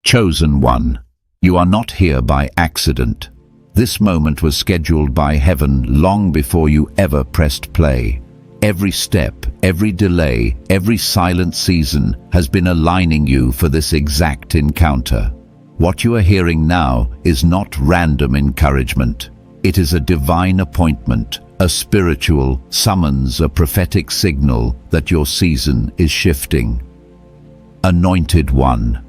Chosen one, you are not here by accident. This moment was scheduled by heaven long before you ever pressed play. Every step, every delay, every silent season has been aligning you for this exact encounter. What you are hearing now is not random encouragement. It is a divine appointment, a spiritual summons, a prophetic signal that your season is shifting. Anointed one.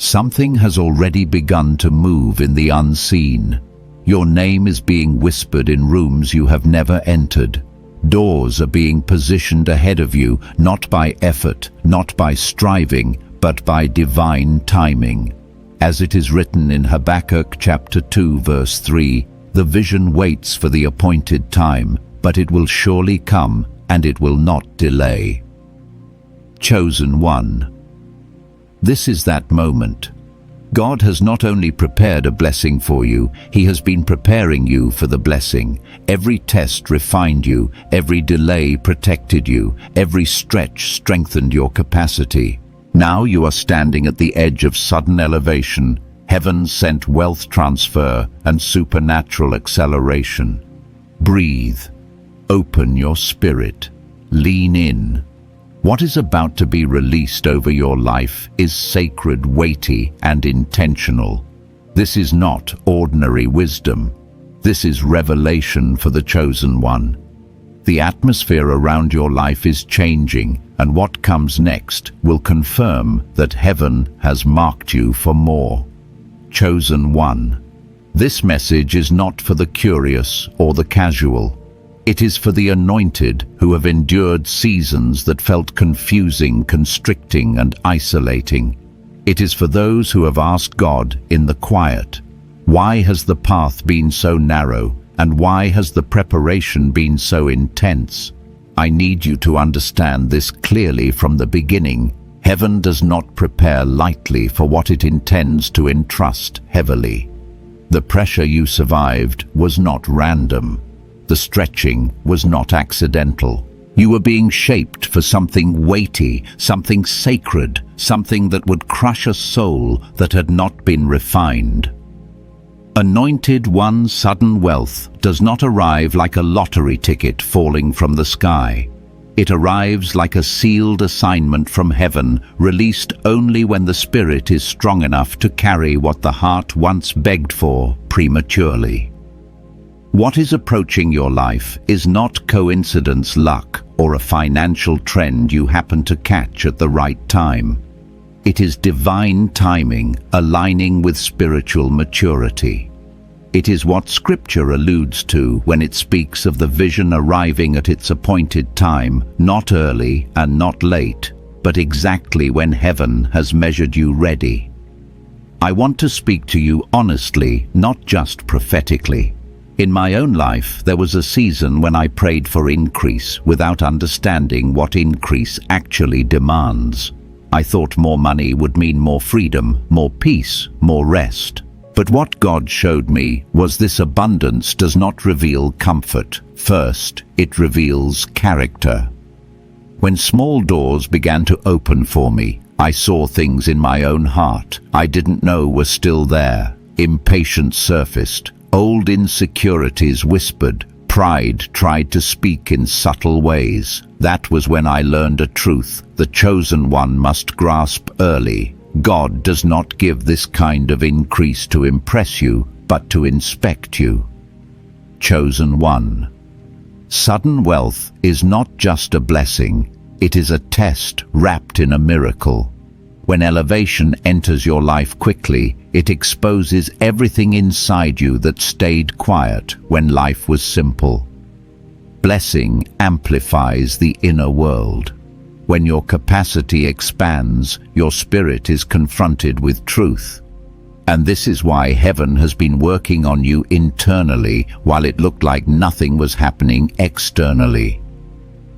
Something has already begun to move in the unseen. Your name is being whispered in rooms you have never entered. Doors are being positioned ahead of you, not by effort, not by striving, but by divine timing. As it is written in Habakkuk chapter 2 verse 3, the vision waits for the appointed time, but it will surely come, and it will not delay. Chosen one. This is that moment. God has not only prepared a blessing for you, He has been preparing you for the blessing. Every test refined you, every delay protected you, every stretch strengthened your capacity. Now you are standing at the edge of sudden elevation, heaven-sent wealth transfer, and supernatural acceleration. Breathe. Open your spirit. Lean in. What is about to be released over your life is sacred, weighty, and intentional. This is not ordinary wisdom. This is revelation for the chosen one. The atmosphere around your life is changing, and what comes next will confirm that heaven has marked you for more. Chosen one. This message is not for the curious or the casual. It is for the anointed who have endured seasons that felt confusing, constricting, and isolating. It is for those who have asked God in the quiet, why has the path been so narrow, and why has the preparation been so intense? I need you to understand this clearly from the beginning. Heaven does not prepare lightly for what it intends to entrust heavily. The pressure you survived was not random. The stretching was not accidental. You were being shaped for something weighty, something sacred, something that would crush a soul that had not been refined. Anointed one, sudden wealth does not arrive like a lottery ticket falling from the sky. It arrives like a sealed assignment from heaven, released only when the spirit is strong enough to carry what the heart once begged for prematurely. What is approaching your life is not coincidence, luck, or a financial trend you happen to catch at the right time. It is divine timing aligning with spiritual maturity. It is what Scripture alludes to when it speaks of the vision arriving at its appointed time, not early and not late, but exactly when heaven has measured you ready. I want to speak to you honestly, not just prophetically. In my own life, there was a season when I prayed for increase without understanding what increase actually demands. I thought more money would mean more freedom, more peace, more rest. But what God showed me was this abundance does not reveal comfort. First, it reveals character. When small doors began to open for me, I saw things in my own heart I didn't know were still there. Impatience surfaced. Old insecurities whispered, pride tried to speak in subtle ways. That was when I learned a truth the chosen one must grasp early. God does not give this kind of increase to impress you, but to inspect you. Chosen one. Sudden wealth is not just a blessing, it is a test wrapped in a miracle. When elevation enters your life quickly, it exposes everything inside you that stayed quiet when life was simple. Blessing amplifies the inner world. When your capacity expands, your spirit is confronted with truth. And this is why heaven has been working on you internally while it looked like nothing was happening externally.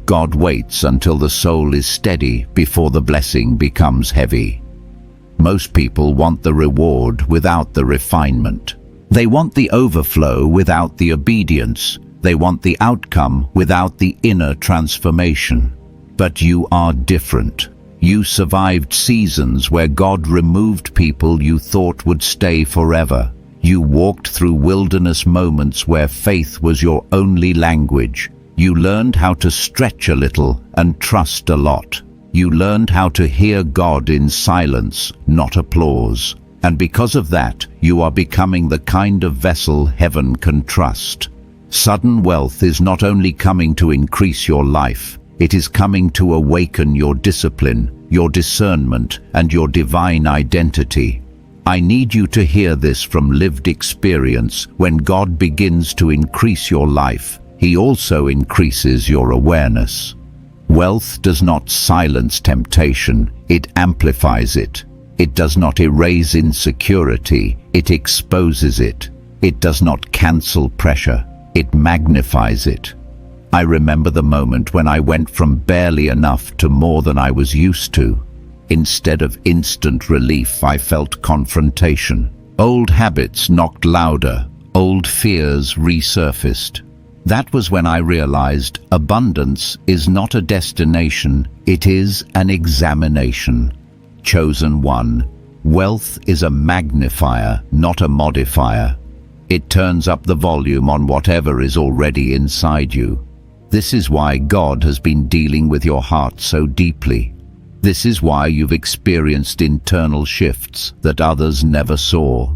God waits until the soul is steady before the blessing becomes heavy. Most people want the reward without the refinement. They want the overflow without the obedience. They want the outcome without the inner transformation. But you are different. You survived seasons where God removed people you thought would stay forever. You walked through wilderness moments where faith was your only language. You learned how to stretch a little and trust a lot. You learned how to hear God in silence, not applause. And because of that, you are becoming the kind of vessel heaven can trust. Sudden wealth is not only coming to increase your life, it is coming to awaken your discipline, your discernment, and your divine identity. I need you to hear this from lived experience. When God begins to increase your life, He also increases your awareness. Wealth does not silence temptation, it amplifies it. It does not erase insecurity, it exposes it. It does not cancel pressure, it magnifies it. I remember the moment when I went from barely enough to more than I was used to. Instead of instant relief, I felt confrontation. Old habits knocked louder, old fears resurfaced. That was when I realized abundance is not a destination, it is an examination. Chosen one, wealth is a magnifier, not a modifier. It turns up the volume on whatever is already inside you. This is why God has been dealing with your heart so deeply. This is why you've experienced internal shifts that others never saw.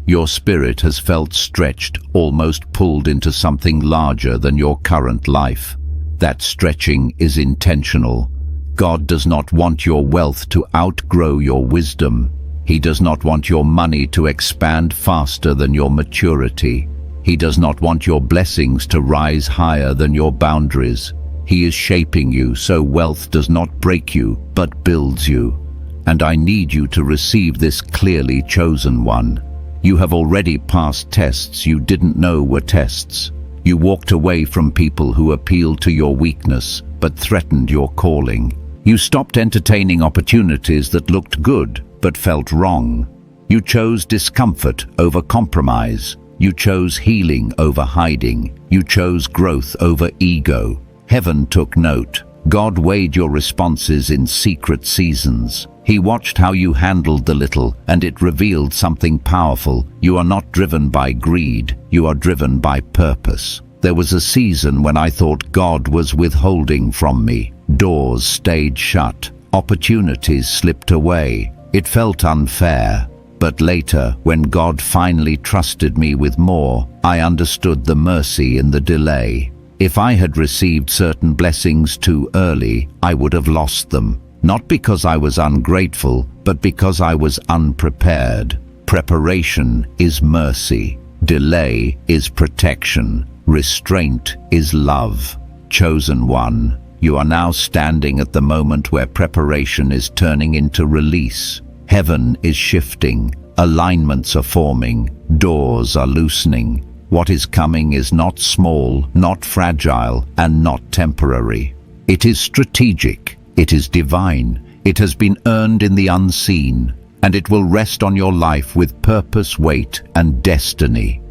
Your spirit has felt stretched, almost pulled into something larger than your current life. That stretching is intentional. God does not want your wealth to outgrow your wisdom. He does not want your money to expand faster than your maturity. He does not want your blessings to rise higher than your boundaries. He is shaping you so wealth does not break you, but builds you. And I need you to receive this clearly, chosen one. You have already passed tests you didn't know were tests. You walked away from people who appealed to your weakness, but threatened your calling. You stopped entertaining opportunities that looked good, but felt wrong. You chose discomfort over compromise. You chose healing over hiding. You chose growth over ego. Heaven took note. God weighed your responses in secret seasons. He watched how you handled the little, and it revealed something powerful. You are not driven by greed, you are driven by purpose. There was a season when I thought God was withholding from me. Doors stayed shut, opportunities slipped away. It felt unfair. But later, when God finally trusted me with more, I understood the mercy in the delay. If I had received certain blessings too early, I would have lost them. Not because I was ungrateful, but because I was unprepared. Preparation is mercy. Delay is protection. Restraint is love. Chosen one, you are now standing at the moment where preparation is turning into release. Heaven is shifting. Alignments are forming. Doors are loosening. What is coming is not small, not fragile, and not temporary. It is strategic. It is divine. It has been earned in the unseen, and it will rest on your life with purpose, weight, and destiny.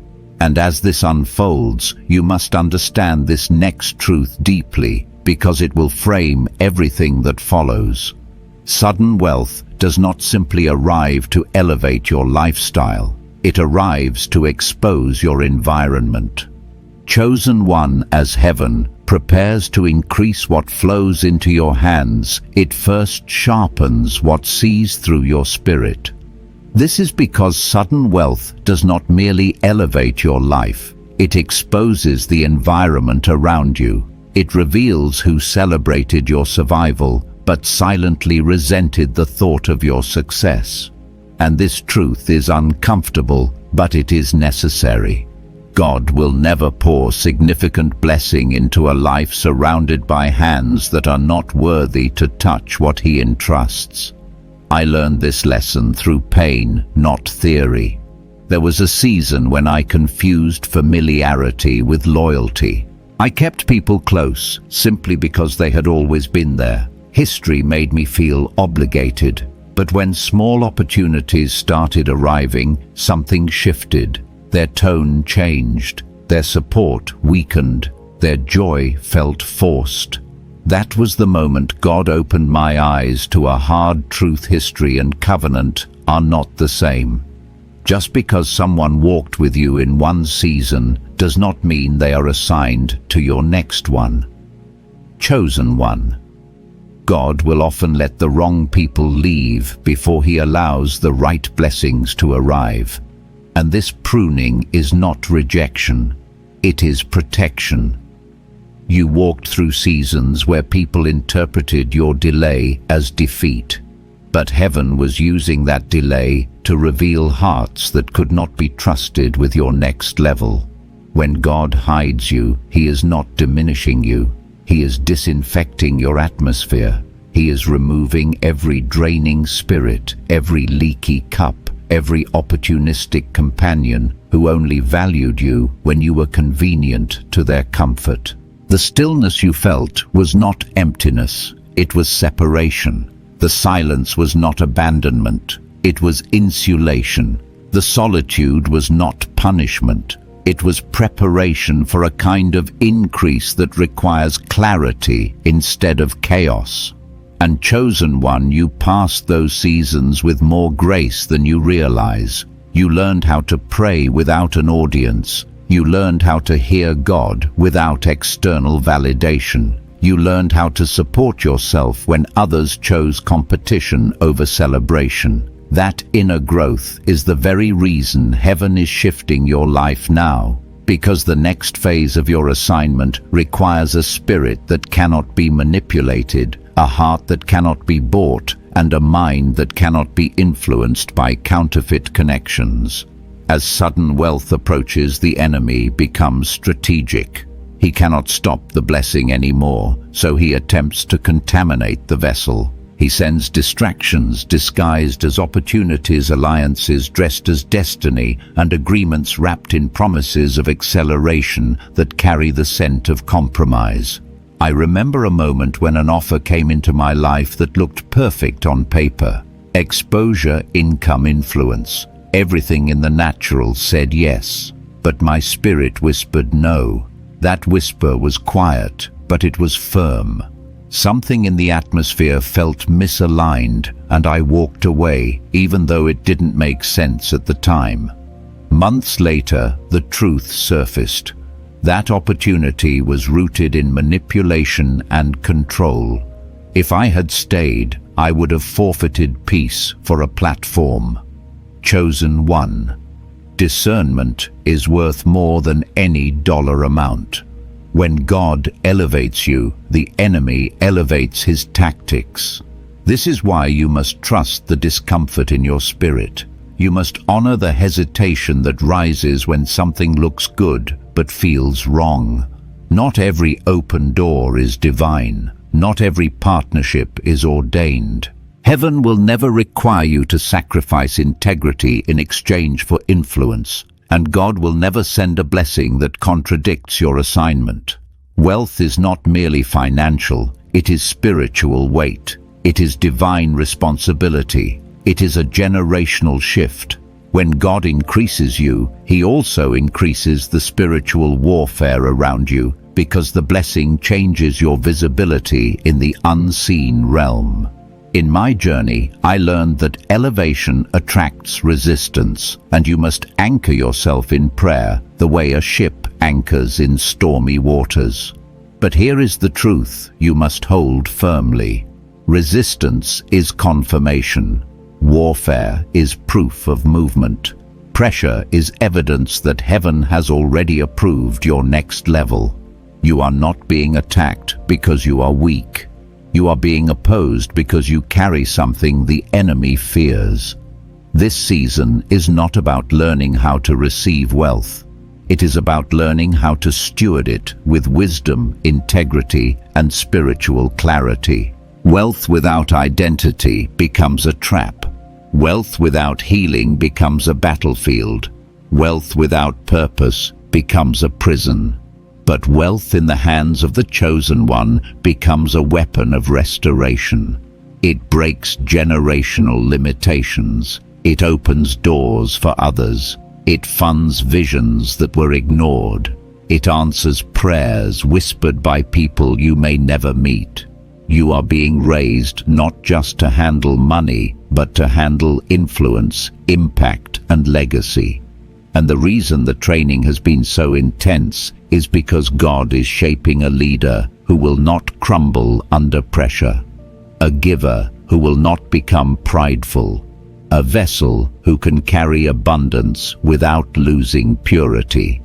And as this unfolds, you must understand this next truth deeply, because it will frame everything that follows. Sudden wealth does not simply arrive to elevate your lifestyle. It arrives to expose your environment. Chosen one as heaven prepares to increase what flows into your hands, it first sharpens what sees through your spirit. This is because sudden wealth does not merely elevate your life, it exposes the environment around you. It reveals who celebrated your survival, but silently resented the thought of your success. And this truth is uncomfortable, but it is necessary. God will never pour significant blessing into a life surrounded by hands that are not worthy to touch what He entrusts. I learned this lesson through pain, not theory. There was a season when I confused familiarity with loyalty. I kept people close simply because they had always been there. History made me feel obligated. But when small opportunities started arriving, something shifted. Their tone changed, their support weakened, their joy felt forced. That was the moment God opened my eyes to a hard truth. History and covenant are not the same. Just because someone walked with you in one season does not mean they are assigned to your next one. Chosen one. God will often let the wrong people leave before he allows the right blessings to arrive. And this pruning is not rejection, it is protection. You walked through seasons where people interpreted your delay as defeat, but heaven was using that delay to reveal hearts that could not be trusted with your next level. When God hides you, he is not diminishing you. He is disinfecting your atmosphere. He is removing every draining spirit, every leaky cup, every opportunistic companion who only valued you when you were convenient to their comfort. The stillness you felt was not emptiness, it was separation. The silence was not abandonment, it was insulation. The solitude was not punishment, it was preparation for a kind of increase that requires clarity instead of chaos. And chosen one, you passed those seasons with more grace than you realize. You learned how to pray without an audience. You learned how to hear God without external validation. You learned how to support yourself when others chose competition over celebration. That inner growth is the very reason heaven is shifting your life now, because the next phase of your assignment requires a spirit that cannot be manipulated, a heart that cannot be bought, and a mind that cannot be influenced by counterfeit connections. As sudden wealth approaches, the enemy becomes strategic. He cannot stop the blessing anymore, so he attempts to contaminate the vessel. He sends distractions disguised as opportunities, alliances dressed as destiny, and agreements wrapped in promises of acceleration that carry the scent of compromise. I remember a moment when an offer came into my life that looked perfect on paper. Exposure, income, influence. Everything in the natural said yes, but my spirit whispered no. That whisper was quiet, but it was firm. Something in the atmosphere felt misaligned, and I walked away, even though it didn't make sense at the time. Months later, the truth surfaced. That opportunity was rooted in manipulation and control. If I had stayed, I would have forfeited peace for a platform. Chosen one. Discernment is worth more than any dollar amount. When God elevates you, the enemy elevates his tactics. This is why you must trust the discomfort in your spirit. You must honor the hesitation that rises when something looks good but feels wrong. Not every open door is divine. Not every partnership is ordained. Heaven will never require you to sacrifice integrity in exchange for influence, and God will never send a blessing that contradicts your assignment. Wealth is not merely financial, it is spiritual weight. It is divine responsibility. It is a generational shift. When God increases you, he also increases the spiritual warfare around you, because the blessing changes your visibility in the unseen realm. In my journey, I learned that elevation attracts resistance, and you must anchor yourself in prayer the way a ship anchors in stormy waters. But here is the truth you must hold firmly. Resistance is confirmation. Warfare is proof of movement. Pressure is evidence that heaven has already approved your next level. You are not being attacked because you are weak. You are being opposed because you carry something the enemy fears. This season is not about learning how to receive wealth. It is about learning how to steward it with wisdom, integrity, and spiritual clarity. Wealth without identity becomes a trap. Wealth without healing becomes a battlefield. Wealth without purpose becomes a prison. But wealth in the hands of the chosen one becomes a weapon of restoration. It breaks generational limitations. It opens doors for others. It funds visions that were ignored. It answers prayers whispered by people you may never meet. You are being raised not just to handle money, but to handle influence, impact, and legacy. And the reason the training has been so intense is because God is shaping a leader who will not crumble under pressure, a giver who will not become prideful, a vessel who can carry abundance without losing purity.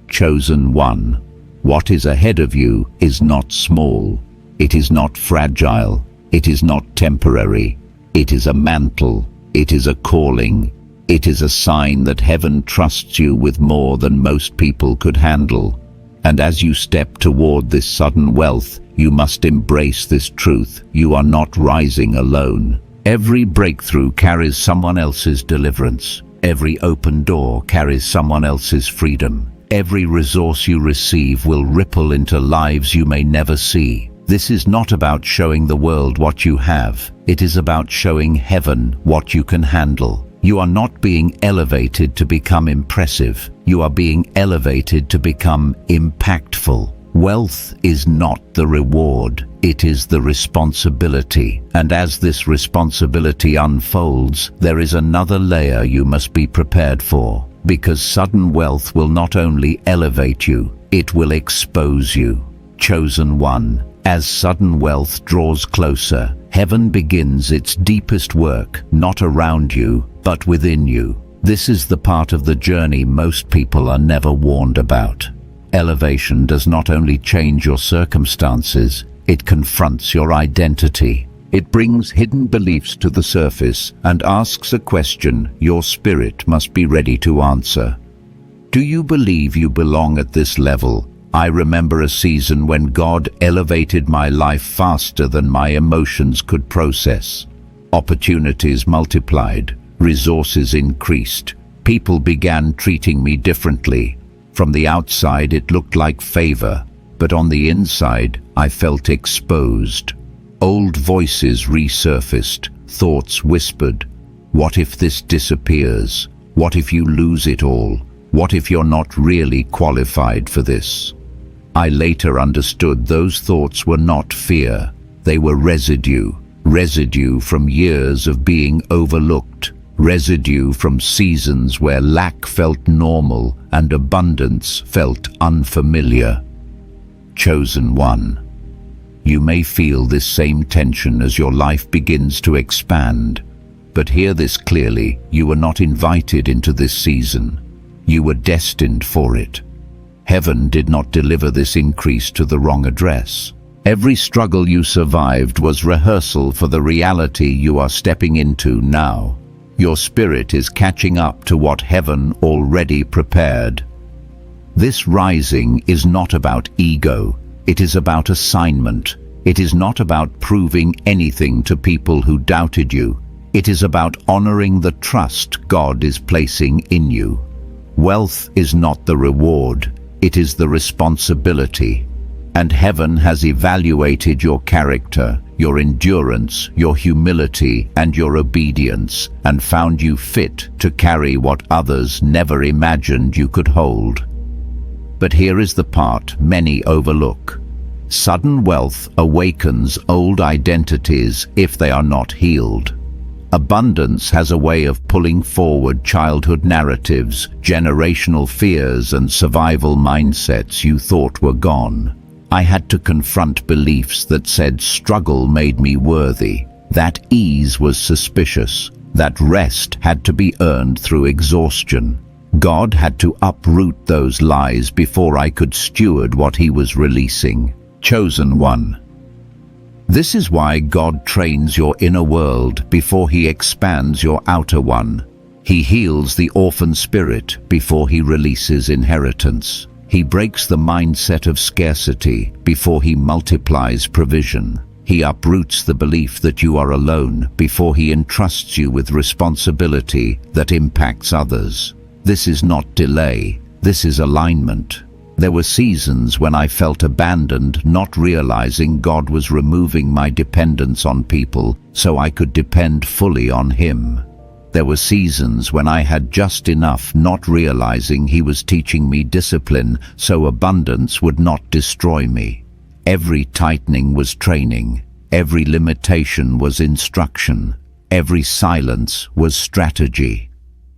Chosen one, what is ahead of you is not small. It is not fragile. It is not temporary. It is a mantle. It is a calling. It is a sign that heaven trusts you with more than most people could handle. And as you step toward this sudden wealth, you must embrace this truth. You are not rising alone. Every breakthrough carries someone else's deliverance. Every open door carries someone else's freedom. Every resource you receive will ripple into lives you may never see. This is not about showing the world what you have. It is about showing heaven what you can handle. You are not being elevated to become impressive. You are being elevated to become impactful. Wealth is not the reward. It is the responsibility. And as this responsibility unfolds, there is another layer you must be prepared for. Because sudden wealth will not only elevate you, it will expose you. Chosen one, as sudden wealth draws closer, heaven begins its deepest work, not around you, but within you. This is the part of the journey most people are never warned about. Elevation does not only change your circumstances, it confronts your identity. It brings hidden beliefs to the surface and asks a question your spirit must be ready to answer. Do you believe you belong at this level? I remember a season when God elevated my life faster than my emotions could process. Opportunities multiplied, resources increased. People began treating me differently. From the outside it looked like favor, but on the inside I felt exposed. Old voices resurfaced, thoughts whispered. What if this disappears? What if you lose it all? What if you're not really qualified for this? I later understood those thoughts were not fear. They were residue from years of being overlooked, residue from seasons where lack felt normal and abundance felt unfamiliar. Chosen one, you may feel this same tension as your life begins to expand. But hear this clearly, you were not invited into this season. You were destined for it. Heaven did not deliver this increase to the wrong address. Every struggle you survived was rehearsal for the reality you are stepping into now. Your spirit is catching up to what heaven already prepared. This rising is not about ego. It is about assignment. It is not about proving anything to people who doubted you. It is about honoring the trust God is placing in you. Wealth is not the reward. It is the responsibility. And heaven has evaluated your character, your endurance, your humility, and your obedience, and found you fit to carry what others never imagined you could hold. But here is the part many overlook. Sudden wealth awakens old identities if they are not healed. Abundance has a way of pulling forward childhood narratives, generational fears, and survival mindsets you thought were gone. I had to confront beliefs that said struggle made me worthy, that ease was suspicious, that rest had to be earned through exhaustion. God had to uproot those lies before I could steward what He was releasing. Chosen one. This is why God trains your inner world before He expands your outer one. He heals the orphan spirit before He releases inheritance. He breaks the mindset of scarcity before He multiplies provision. He uproots the belief that you are alone before He entrusts you with responsibility that impacts others. This is not delay, this is alignment. There were seasons when I felt abandoned, not realizing God was removing my dependence on people so I could depend fully on Him. There were seasons when I had just enough, not realizing he was teaching me discipline so abundance would not destroy me. Every tightening was training. Every limitation was instruction. Every silence was strategy.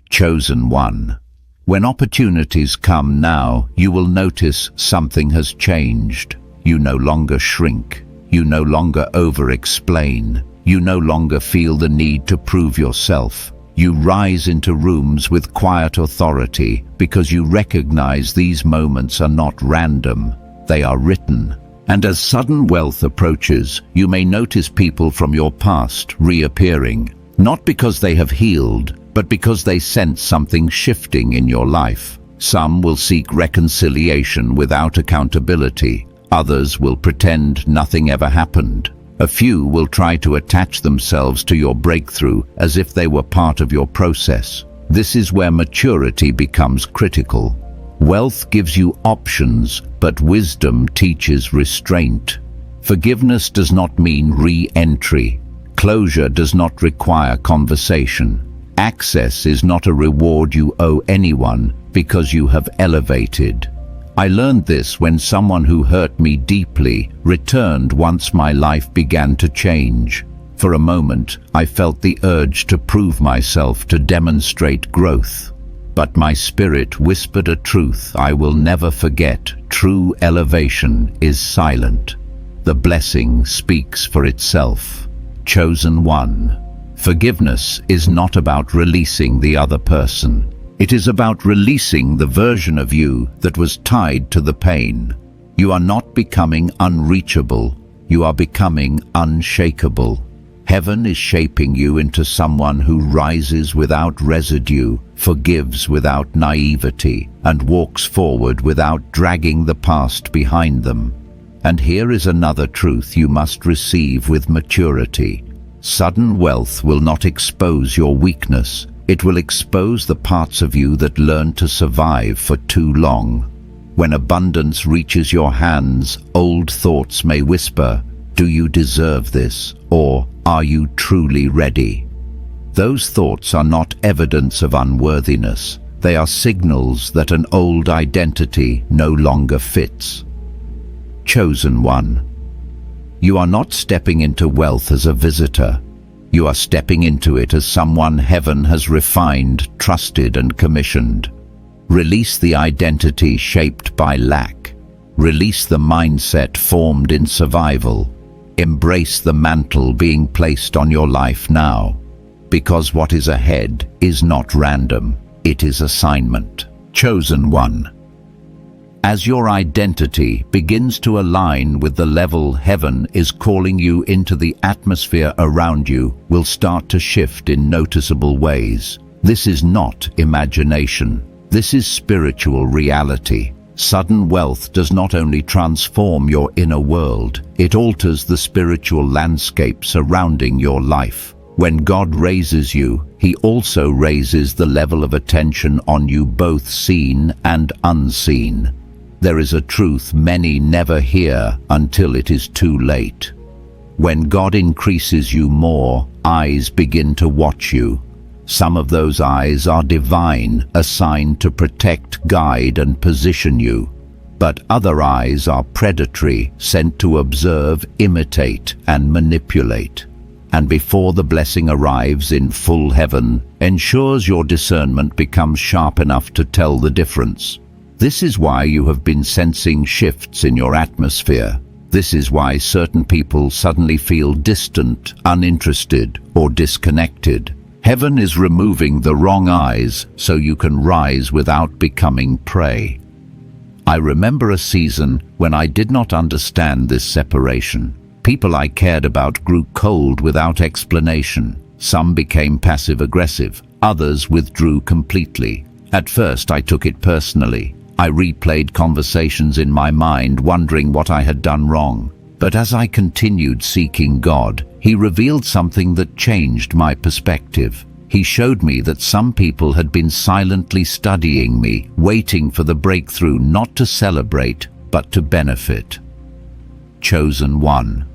Chosen one. When opportunities come now, you will notice something has changed. You no longer shrink. You no longer over-explain. You no longer feel the need to prove yourself. You rise into rooms with quiet authority because you recognize these moments are not random. They are written. And as sudden wealth approaches, you may notice people from your past reappearing, not because they have healed, but because they sense something shifting in your life. Some will seek reconciliation without accountability. Others will pretend nothing ever happened. A few will try to attach themselves to your breakthrough as if they were part of your process. This is where maturity becomes critical. Wealth gives you options, but wisdom teaches restraint. Forgiveness does not mean re-entry. Closure does not require conversation. Access is not a reward you owe anyone because you have elevated. I learned this when someone who hurt me deeply returned once my life began to change. For a moment, I felt the urge to prove myself, to demonstrate growth. But my spirit whispered a truth I will never forget. True elevation is silent. The blessing speaks for itself. Chosen one. Forgiveness is not about releasing the other person. It is about releasing the version of you that was tied to the pain. You are not becoming unreachable. You are becoming unshakable. Heaven is shaping you into someone who rises without residue, forgives without naivety, and walks forward without dragging the past behind them. And here is another truth you must receive with maturity. Sudden wealth will not expose your weakness. It will expose the parts of you that learned to survive for too long. When abundance reaches your hands, old thoughts may whisper, "Do you deserve this?" or "Are you truly ready?" Those thoughts are not evidence of unworthiness. They are signals that an old identity no longer fits. Chosen one. You are not stepping into wealth as a visitor. You are stepping into it as someone heaven has refined, trusted, and commissioned. Release the identity shaped by lack. Release the mindset formed in survival. Embrace the mantle being placed on your life now. Because what is ahead is not random. It is assignment. Chosen one. As your identity begins to align with the level heaven is calling you into, the atmosphere around you will start to shift in noticeable ways. This is not imagination. This is spiritual reality. Sudden wealth does not only transform your inner world, it alters the spiritual landscape surrounding your life. When God raises you, He also raises the level of attention on you, both seen and unseen. There is a truth many never hear until it is too late. When God increases you more, eyes begin to watch you. Some of those eyes are divine, assigned to protect, guide, and position you. But other eyes are predatory, sent to observe, imitate, and manipulate. And before the blessing arrives in full, heaven ensures your discernment becomes sharp enough to tell the difference. This is why you have been sensing shifts in your atmosphere. This is why certain people suddenly feel distant, uninterested, or disconnected. Heaven is removing the wrong eyes so you can rise without becoming prey. I remember a season when I did not understand this separation. People I cared about grew cold without explanation. Some became passive-aggressive. Others withdrew completely. At first I took it personally. I replayed conversations in my mind, wondering what I had done wrong. But as I continued seeking God, He revealed something that changed my perspective. He showed me that some people had been silently studying me, waiting for the breakthrough, not to celebrate, but to benefit. Chosen one.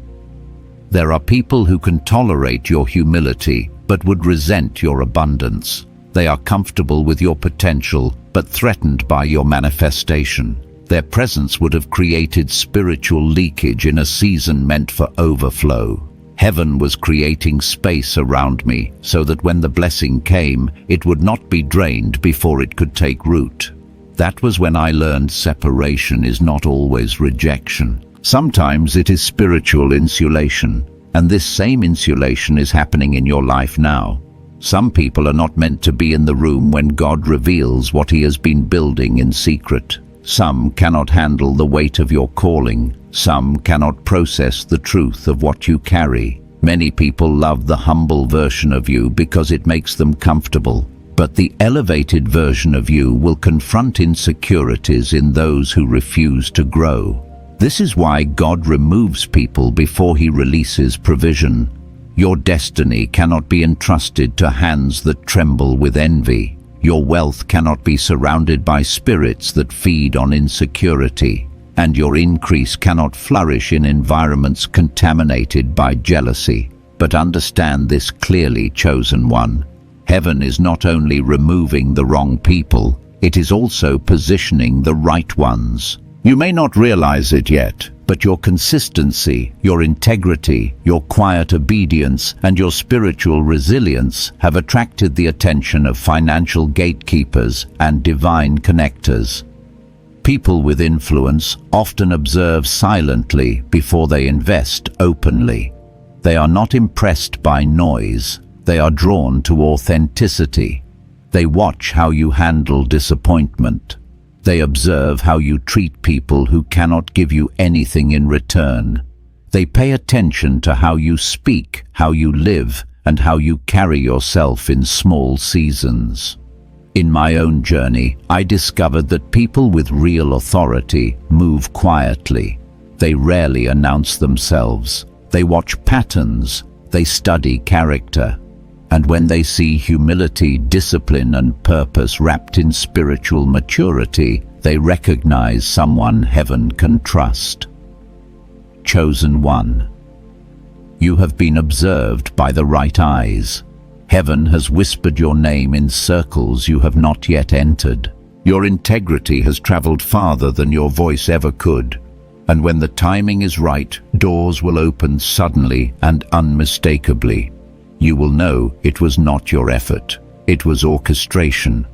There are people who can tolerate your humility, but would resent your abundance. They are comfortable with your potential, but threatened by your manifestation. Their presence would have created spiritual leakage in a season meant for overflow. Heaven was creating space around me so that when the blessing came, it would not be drained before it could take root. That was when I learned separation is not always rejection. Sometimes it is spiritual insulation, and this same insulation is happening in your life now. Some people are not meant to be in the room when God reveals what He has been building in secret. Some cannot handle the weight of your calling. Some cannot process the truth of what you carry. Many people love the humble version of you because it makes them comfortable. But the elevated version of you will confront insecurities in those who refuse to grow. This is why God removes people before He releases provision. Your destiny cannot be entrusted to hands that tremble with envy. Your wealth cannot be surrounded by spirits that feed on insecurity. And your increase cannot flourish in environments contaminated by jealousy. But understand this clearly, chosen one. Heaven is not only removing the wrong people, it is also positioning the right ones. You may not realize it yet, but your consistency, your integrity, your quiet obedience, and your spiritual resilience have attracted the attention of financial gatekeepers and divine connectors. People with influence often observe silently before they invest openly. They are not impressed by noise. They are drawn to authenticity. They watch how you handle disappointment. They observe how you treat people who cannot give you anything in return. They pay attention to how you speak, how you live, and how you carry yourself in small seasons. In my own journey, I discovered that people with real authority move quietly. They rarely announce themselves. They watch patterns. They study character. And when they see humility, discipline, and purpose wrapped in spiritual maturity, they recognize someone heaven can trust. Chosen one. You have been observed by the right eyes. Heaven has whispered your name in circles you have not yet entered. Your integrity has traveled farther than your voice ever could. And when the timing is right, doors will open suddenly and unmistakably. You will know it was not your effort. It was orchestration.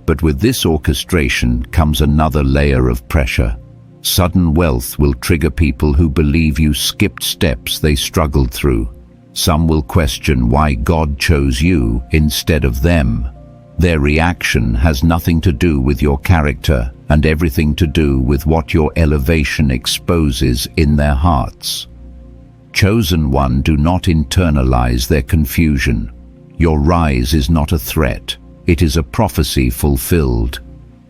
But with this orchestration comes another layer of pressure. Sudden wealth will trigger people who believe you skipped steps they struggled through. Some will question why God chose you instead of them. Their reaction has nothing to do with your character and everything to do with what your elevation exposes in their hearts. Chosen one, do not internalize their confusion. Your rise is not a threat. It is a prophecy fulfilled.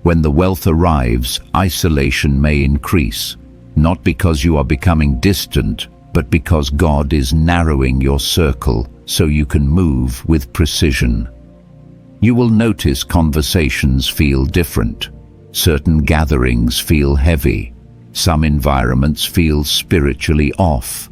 When the wealth arrives, isolation may increase, not because you are becoming distant, but because God is narrowing your circle so you can move with precision. You will notice conversations feel different. Certain gatherings feel heavy. Some environments feel spiritually off.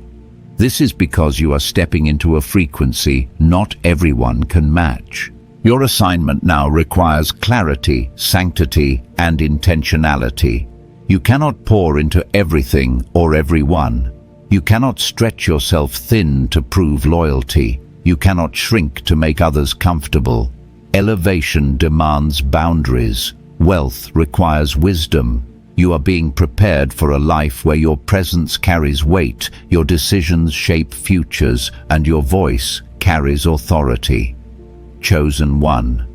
This is because you are stepping into a frequency not everyone can match. Your assignment now requires clarity, sanctity, and intentionality. You cannot pour into everything or everyone. You cannot stretch yourself thin to prove loyalty. You cannot shrink to make others comfortable. Elevation demands boundaries. Wealth requires wisdom. You are being prepared for a life where your presence carries weight, your decisions shape futures, and your voice carries authority. Chosen one,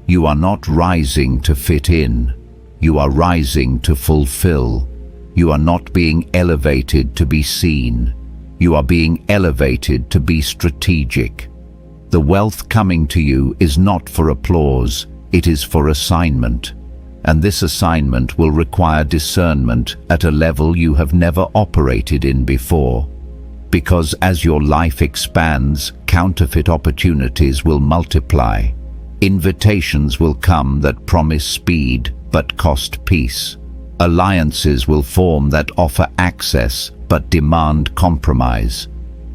you are not rising to fit in. You are rising to fulfill. You are not being elevated to be seen. You are being elevated to be strategic. The wealth coming to you is not for applause, it is for assignment. And this assignment will require discernment at a level you have never operated in before. Because as your life expands, counterfeit opportunities will multiply. Invitations will come that promise speed but cost peace. Alliances will form that offer access but demand compromise.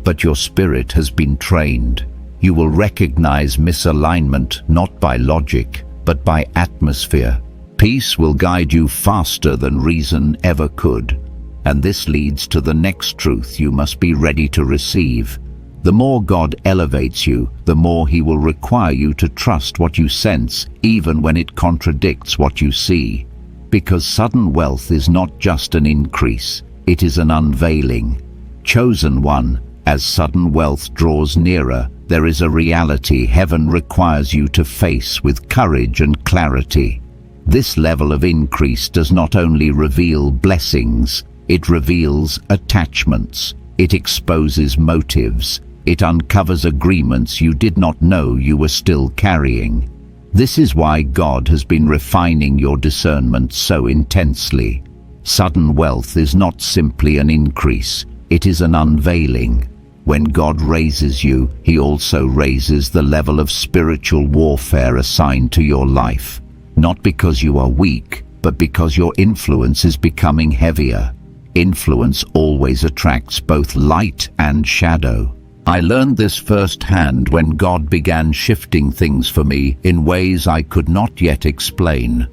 But your spirit has been trained. You will recognize misalignment not by logic, but by atmosphere. Peace will guide you faster than reason ever could. And this leads to the next truth you must be ready to receive. The more God elevates you, the more He will require you to trust what you sense, even when it contradicts what you see. Because sudden wealth is not just an increase, it is an unveiling. Chosen one, as sudden wealth draws nearer, there is a reality heaven requires you to face with courage and clarity. This level of increase does not only reveal blessings, it reveals attachments, it exposes motives, it uncovers agreements you did not know you were still carrying. This is why God has been refining your discernment so intensely. Sudden wealth is not simply an increase, it is an unveiling. When God raises you, He also raises the level of spiritual warfare assigned to your life. Not because you are weak, but because your influence is becoming heavier. Influence always attracts both light and shadow. I learned this firsthand when God began shifting things for me in ways I could not yet explain.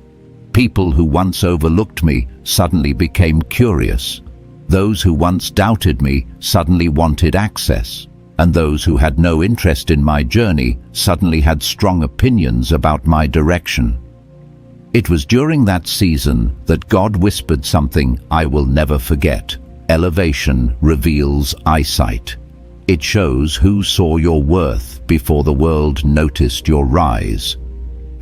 People who once overlooked me suddenly became curious. Those who once doubted me suddenly wanted access. And those who had no interest in my journey suddenly had strong opinions about my direction. It was during that season that God whispered something I will never forget. Elevation reveals eyesight. It shows who saw your worth before the world noticed your rise.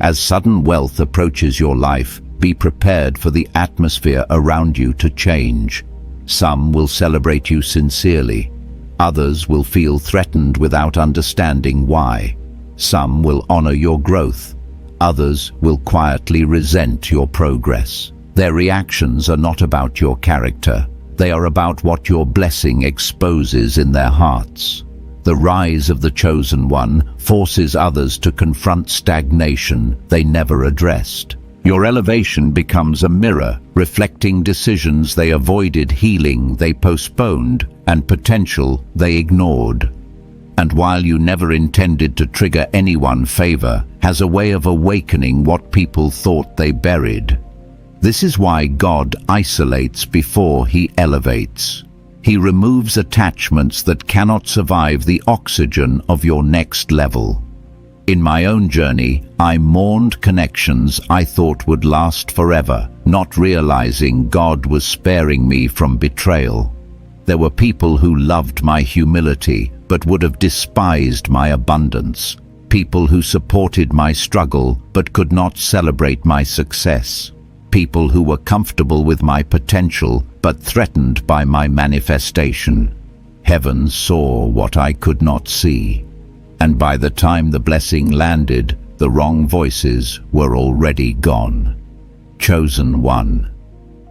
As sudden wealth approaches your life, be prepared for the atmosphere around you to change. Some will celebrate you sincerely. Others will feel threatened without understanding why. Some will honor your growth. Others will quietly resent your progress. Their reactions are not about your character. They are about what your blessing exposes in their hearts. The rise of the chosen one forces others to confront stagnation they never addressed. Your elevation becomes a mirror, reflecting decisions they avoided, healing they postponed, and potential they ignored. And while you never intended to trigger anyone, favor has a way of awakening what people thought they buried. This is why God isolates before He elevates. He removes attachments that cannot survive the oxygen of your next level. In my own journey, I mourned connections I thought would last forever, not realizing God was sparing me from betrayal. There were people who loved my humility, but would have despised my abundance. People who supported my struggle, but could not celebrate my success. People who were comfortable with my potential, but threatened by my manifestation. Heaven saw what I could not see. And by the time the blessing landed, the wrong voices were already gone. Chosen one,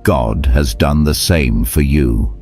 God has done the same for you.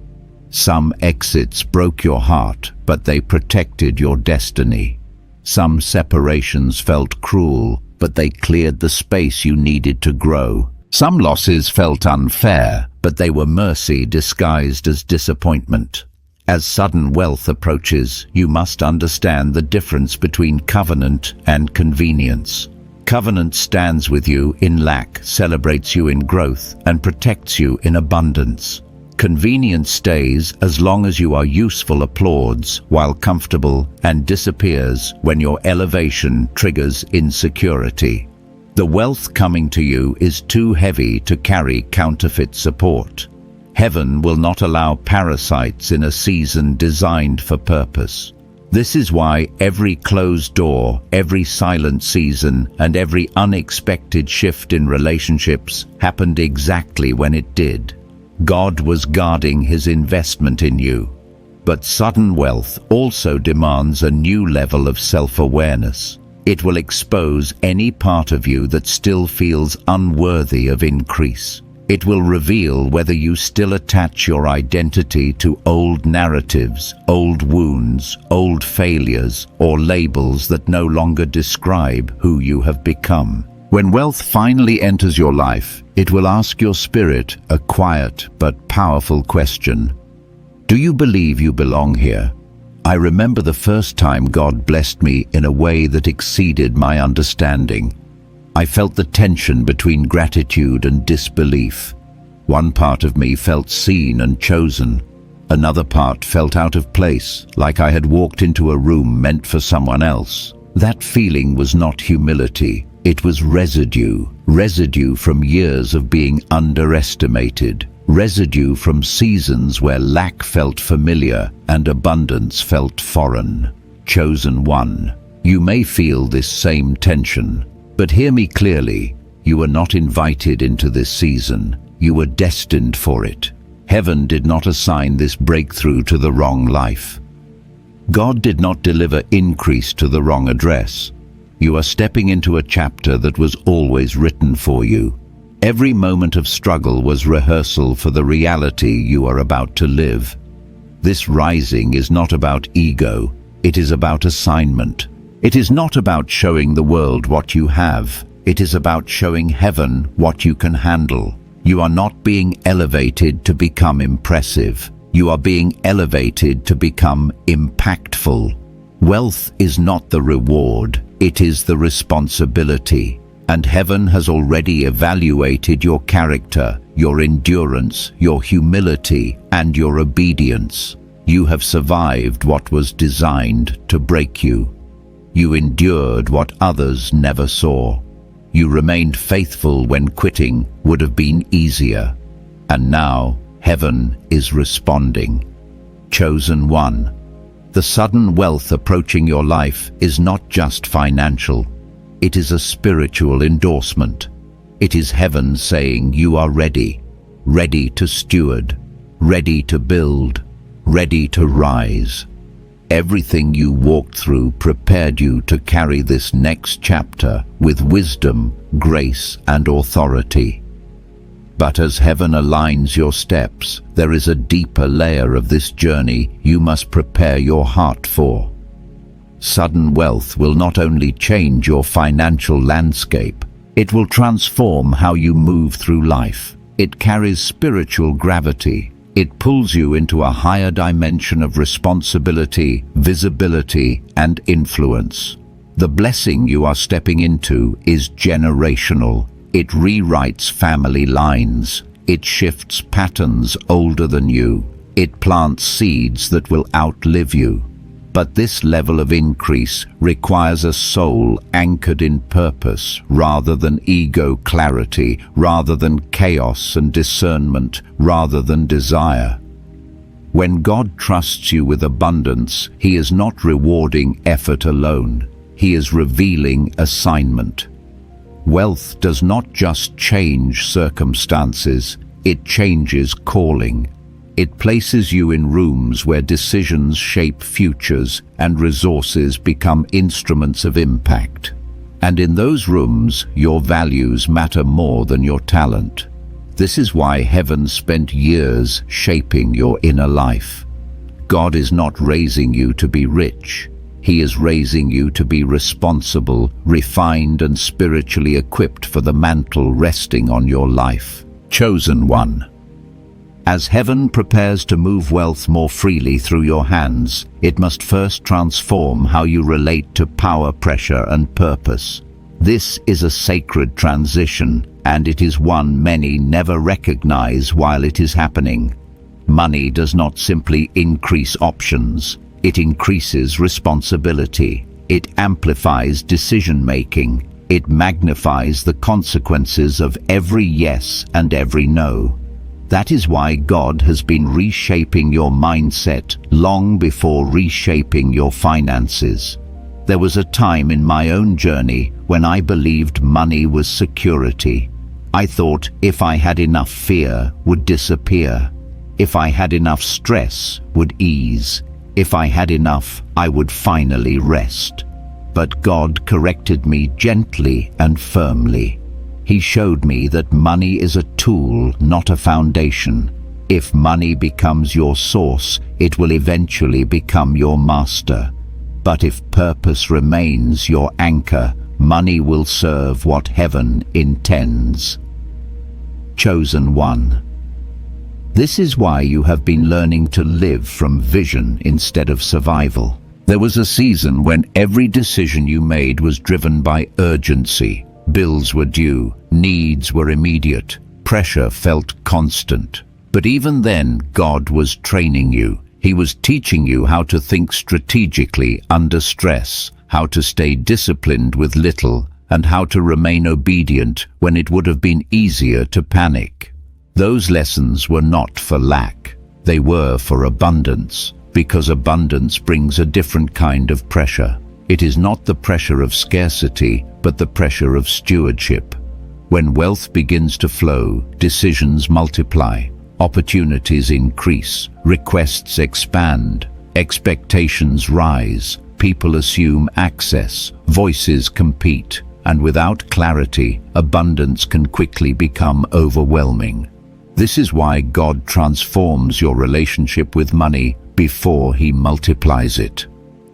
Some exits broke your heart, but they protected your destiny. Some separations felt cruel, but they cleared the space you needed to grow. Some losses felt unfair, but they were mercy disguised as disappointment. As sudden wealth approaches, you must understand the difference between covenant and convenience. Covenant stands with you in lack, celebrates you in growth, and protects you in abundance. Convenience stays as long as you are useful, applauds while comfortable, and disappears when your elevation triggers insecurity. The wealth coming to you is too heavy to carry counterfeit support. Heaven will not allow parasites in a season designed for purpose. This is why every closed door, every silent season, and every unexpected shift in relationships happened exactly when it did. God was guarding His investment in you. But sudden wealth also demands a new level of self-awareness. It will expose any part of you that still feels unworthy of increase. It will reveal whether you still attach your identity to old narratives, old wounds, old failures, or labels that no longer describe who you have become. When wealth finally enters your life, it will ask your spirit a quiet but powerful question. Do you believe you belong here? I remember the first time God blessed me in a way that exceeded my understanding. I felt the tension between gratitude and disbelief. One part of me felt seen and chosen. Another part felt out of place, like I had walked into a room meant for someone else. That feeling was not humility. It was residue from years of being underestimated, residue from seasons where lack felt familiar and abundance felt foreign. Chosen one, you may feel this same tension, but hear me clearly. You were not invited into this season. You were destined for it. Heaven did not assign this breakthrough to the wrong life. God did not deliver increase to the wrong address. You are stepping into a chapter that was always written for you. Every moment of struggle was rehearsal for the reality you are about to live. This rising is not about ego, it is about assignment. It is not about showing the world what you have, it is about showing heaven what you can handle. You are not being elevated to become impressive. You are being elevated to become impactful. Wealth is not the reward, it is the responsibility. And heaven has already evaluated your character, your endurance, your humility, and your obedience. You have survived what was designed to break you. You endured what others never saw. You remained faithful when quitting would have been easier. And now, heaven is responding. Chosen one. The sudden wealth approaching your life is not just financial. It is a spiritual endorsement. It is heaven saying you are ready, ready to steward, ready to build, ready to rise. Everything you walked through prepared you to carry this next chapter with wisdom, grace, and authority. But as heaven aligns your steps, there is a deeper layer of this journey you must prepare your heart for. Sudden wealth will not only change your financial landscape, it will transform how you move through life. It carries spiritual gravity. It pulls you into a higher dimension of responsibility, visibility, and influence. The blessing you are stepping into is generational. It rewrites family lines. It shifts patterns older than you. It plants seeds that will outlive you. But this level of increase requires a soul anchored in purpose rather than ego clarity, rather than chaos and discernment, rather than desire. When God trusts you with abundance, He is not rewarding effort alone. He is revealing assignment. Wealth does not just change circumstances, it changes calling. It places you in rooms where decisions shape futures and resources become instruments of impact. And in those rooms, your values matter more than your talent. This is why heaven spent years shaping your inner life. God is not raising you to be rich. He is raising you to be responsible, refined, and spiritually equipped for the mantle resting on your life. Chosen one. As heaven prepares to move wealth more freely through your hands, it must first transform how you relate to power, pressure, and purpose. This is a sacred transition, and it is one many never recognize while it is happening. Money does not simply increase options, it increases responsibility. It amplifies decision-making. It magnifies the consequences of every yes and every no. That is why God has been reshaping your mindset long before reshaping your finances. There was a time in my own journey when I believed money was security. I thought if I had enough, fear would disappear. If I had enough, stress would ease. If I had enough, I would finally rest. But God corrected me gently and firmly. He showed me that money is a tool, not a foundation. If money becomes your source, it will eventually become your master. But if purpose remains your anchor, money will serve what heaven intends. Chosen one. This is why you have been learning to live from vision instead of survival. There was a season when every decision you made was driven by urgency. Bills were due, needs were immediate, pressure felt constant. But even then, God was training you. He was teaching you how to think strategically under stress, how to stay disciplined with little, and how to remain obedient when it would have been easier to panic. Those lessons were not for lack. They were for abundance, because abundance brings a different kind of pressure. It is not the pressure of scarcity, but the pressure of stewardship. When wealth begins to flow, decisions multiply, opportunities increase, requests expand, expectations rise, people assume access, voices compete, and without clarity, abundance can quickly become overwhelming. This is why God transforms your relationship with money before He multiplies it.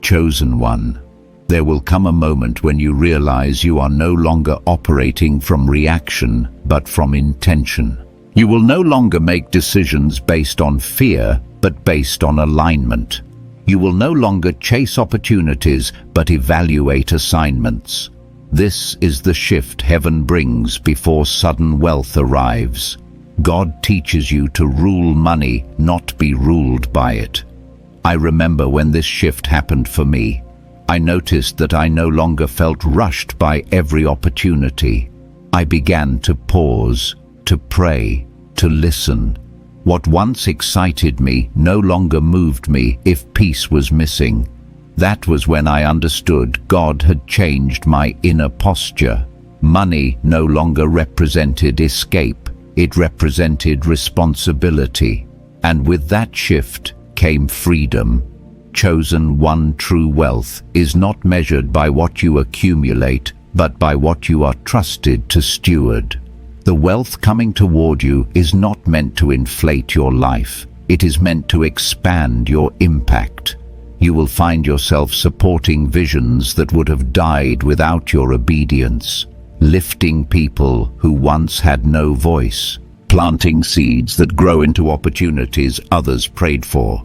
Chosen one, there will come a moment when you realize you are no longer operating from reaction, but from intention. You will no longer make decisions based on fear, but based on alignment. You will no longer chase opportunities, but evaluate assignments. This is the shift heaven brings before sudden wealth arrives. God teaches you to rule money, not be ruled by it. I remember when this shift happened for me. I noticed that I no longer felt rushed by every opportunity. I began to pause, to pray, to listen. What once excited me no longer moved me if peace was missing. That was when I understood God had changed my inner posture. Money no longer represented escape. It represented responsibility. And with that shift came freedom. Chosen one, true wealth is not measured by what you accumulate, but by what you are trusted to steward. The wealth coming toward you is not meant to inflate your life. It is meant to expand your impact. You will find yourself supporting visions that would have died without your obedience, lifting people who once had no voice, planting seeds that grow into opportunities others prayed for.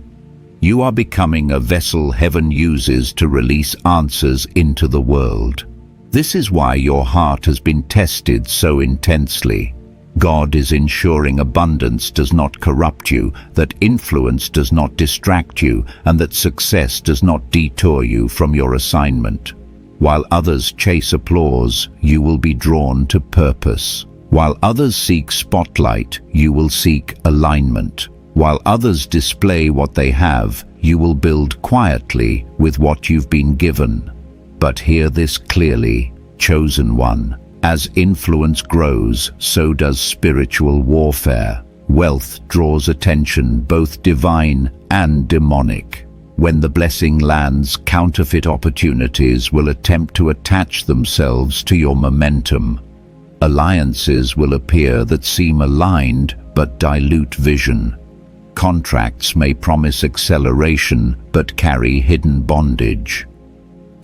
You are becoming a vessel heaven uses to release answers into the world. This is why your heart has been tested so intensely. God is ensuring abundance does not corrupt you, that influence does not distract you, and that success does not detour you from your assignment. While others chase applause, you will be drawn to purpose. While others seek spotlight, you will seek alignment. While others display what they have, you will build quietly with what you've been given. But hear this clearly, chosen one. As influence grows, so does spiritual warfare. Wealth draws attention, both divine and demonic. When the blessing lands, counterfeit opportunities will attempt to attach themselves to your momentum. Alliances will appear that seem aligned but dilute vision. Contracts may promise acceleration but carry hidden bondage.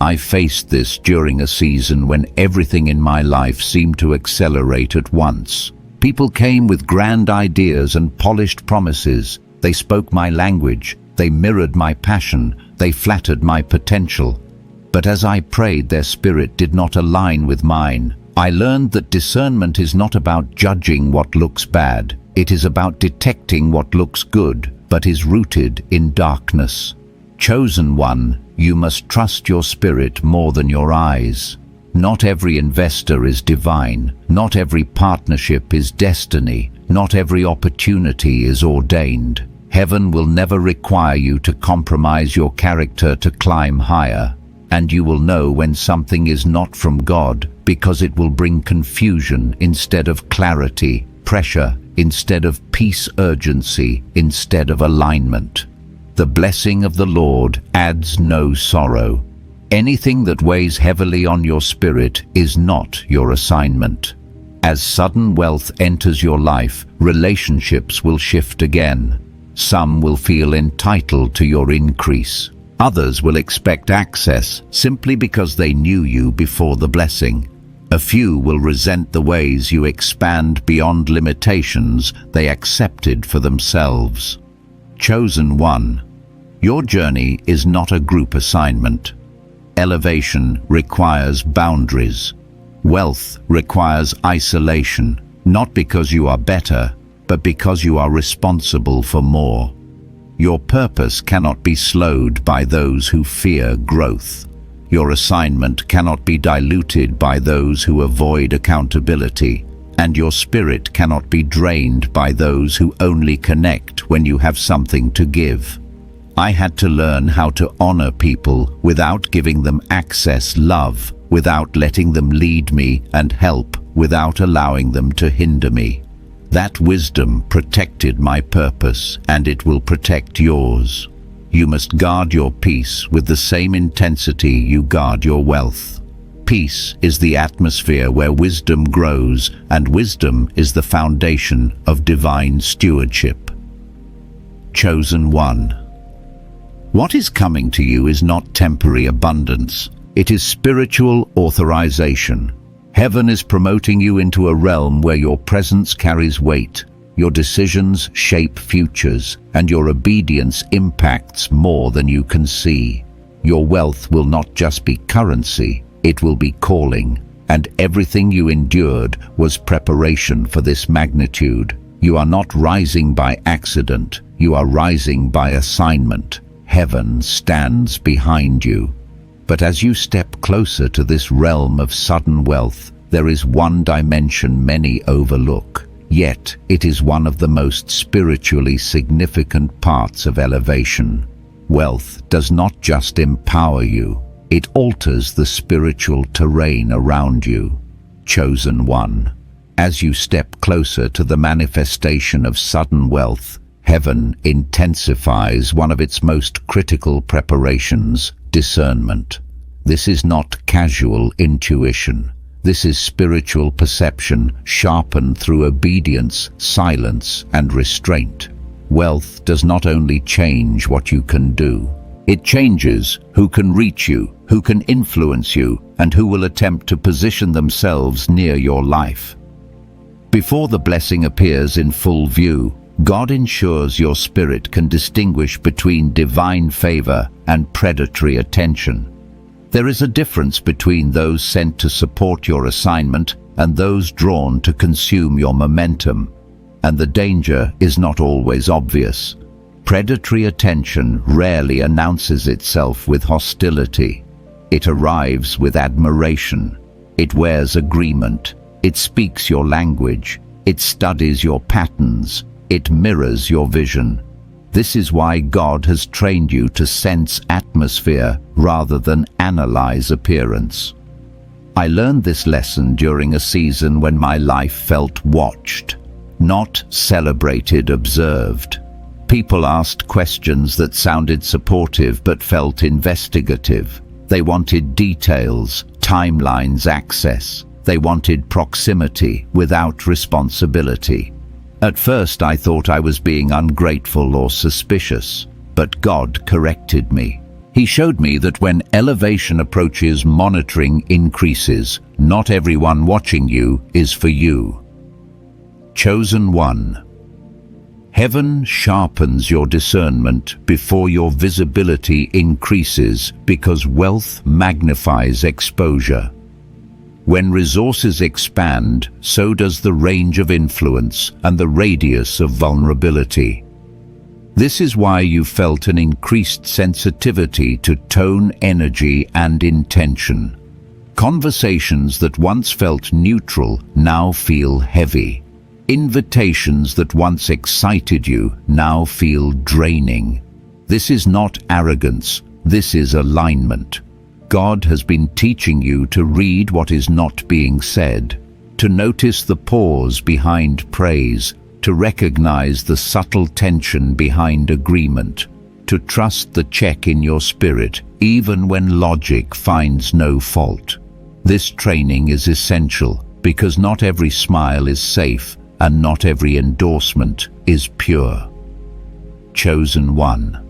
I faced this during a season when everything in my life seemed to accelerate at once. People came with grand ideas and polished promises. They spoke my language. They mirrored my passion. They flattered my potential. But as I prayed, their spirit did not align with mine. I learned that discernment is not about judging what looks bad. It is about detecting what looks good, but is rooted in darkness. Chosen one, you must trust your spirit more than your eyes. Not every investor is divine. Not every partnership is destiny. Not every opportunity is ordained. Heaven will never require you to compromise your character to climb higher. And you will know when something is not from God, because it will bring confusion instead of clarity, pressure instead of peace, urgency instead of alignment. The blessing of the Lord adds no sorrow. Anything that weighs heavily on your spirit is not your assignment. As sudden wealth enters your life, relationships will shift again. Some will feel entitled to your increase. Others will expect access simply because they knew you before the blessing. A few will resent the ways you expand beyond limitations they accepted for themselves. Chosen one. Your journey is not a group assignment. Elevation requires boundaries. Wealth requires isolation, not because you are better, but because you are responsible for more. Your purpose cannot be slowed by those who fear growth. Your assignment cannot be diluted by those who avoid accountability, and your spirit cannot be drained by those who only connect when you have something to give. I had to learn how to honor people without giving them access, love without letting them lead me, and help without allowing them to hinder me. That wisdom protected my purpose, and it will protect yours. You must guard your peace with the same intensity you guard your wealth. Peace is the atmosphere where wisdom grows, and wisdom is the foundation of divine stewardship. Chosen one. What is coming to you is not temporary abundance. It is spiritual authorization. Heaven is promoting you into a realm where your presence carries weight. Your decisions shape futures, and your obedience impacts more than you can see. Your wealth will not just be currency, it will be calling, and everything you endured was preparation for this magnitude. You are not rising by accident, you are rising by assignment. Heaven stands behind you. But as you step closer to this realm of sudden wealth, there is one dimension many overlook. Yet, it is one of the most spiritually significant parts of elevation. Wealth does not just empower you, it alters the spiritual terrain around you. Chosen one. As you step closer to the manifestation of sudden wealth, heaven intensifies one of its most critical preparations, discernment. This is not casual intuition. This is spiritual perception sharpened through obedience, silence, and restraint. Wealth does not only change what you can do. It changes who can reach you, who can influence you, and who will attempt to position themselves near your life. Before the blessing appears in full view, God ensures your spirit can distinguish between divine favor and predatory attention. There is a difference between those sent to support your assignment and those drawn to consume your momentum, and the danger is not always obvious. Predatory attention rarely announces itself with hostility. It arrives with admiration. It wears agreement. It speaks your language. It studies your patterns. It mirrors your vision. This is why God has trained you to sense atmosphere rather than analyze appearance. I learned this lesson during a season when my life felt watched, not celebrated, observed. People asked questions that sounded supportive but felt investigative. They wanted details, timelines, access. They wanted proximity without responsibility. At first I thought I was being ungrateful or suspicious, but God corrected me. He showed me that when elevation approaches, monitoring increases. Not everyone watching you is for you. Chosen one. Heaven sharpens your discernment before your visibility increases because wealth magnifies exposure. When resources expand, so does the range of influence and the radius of vulnerability. This is why you felt an increased sensitivity to tone, energy, and intention. Conversations that once felt neutral now feel heavy. Invitations that once excited you now feel draining. This is not arrogance, this is alignment. God has been teaching you to read what is not being said, to notice the pause behind praise, to recognize the subtle tension behind agreement, to trust the check in your spirit even when logic finds no fault. This training is essential because not every smile is safe and not every endorsement is pure. Chosen one.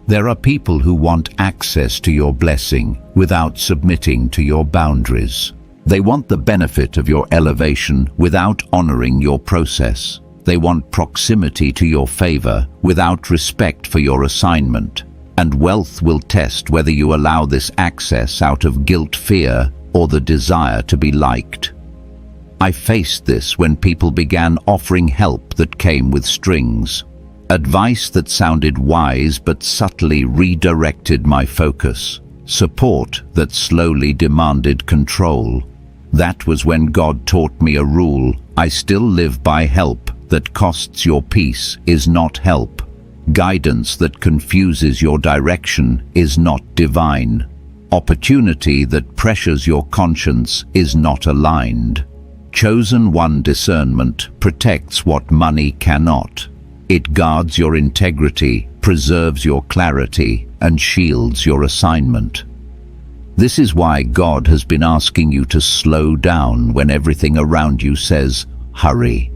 There are people who want access to your blessing without submitting to your boundaries. They want the benefit of your elevation without honoring your process. They want proximity to your favor without respect for your assignment. And wealth will test whether you allow this access out of guilt, fear, or the desire to be liked. I faced this when people began offering help that came with strings. Advice that sounded wise but subtly redirected my focus. Support that slowly demanded control. That was when God taught me a rule: I still live by. Help that costs your peace is not help. Guidance that confuses your direction is not divine. Opportunity that pressures your conscience is not aligned. Chosen one discernment protects what money cannot. It guards your integrity, preserves your clarity, and shields your assignment. This is why God has been asking you to slow down when everything around you says, hurry.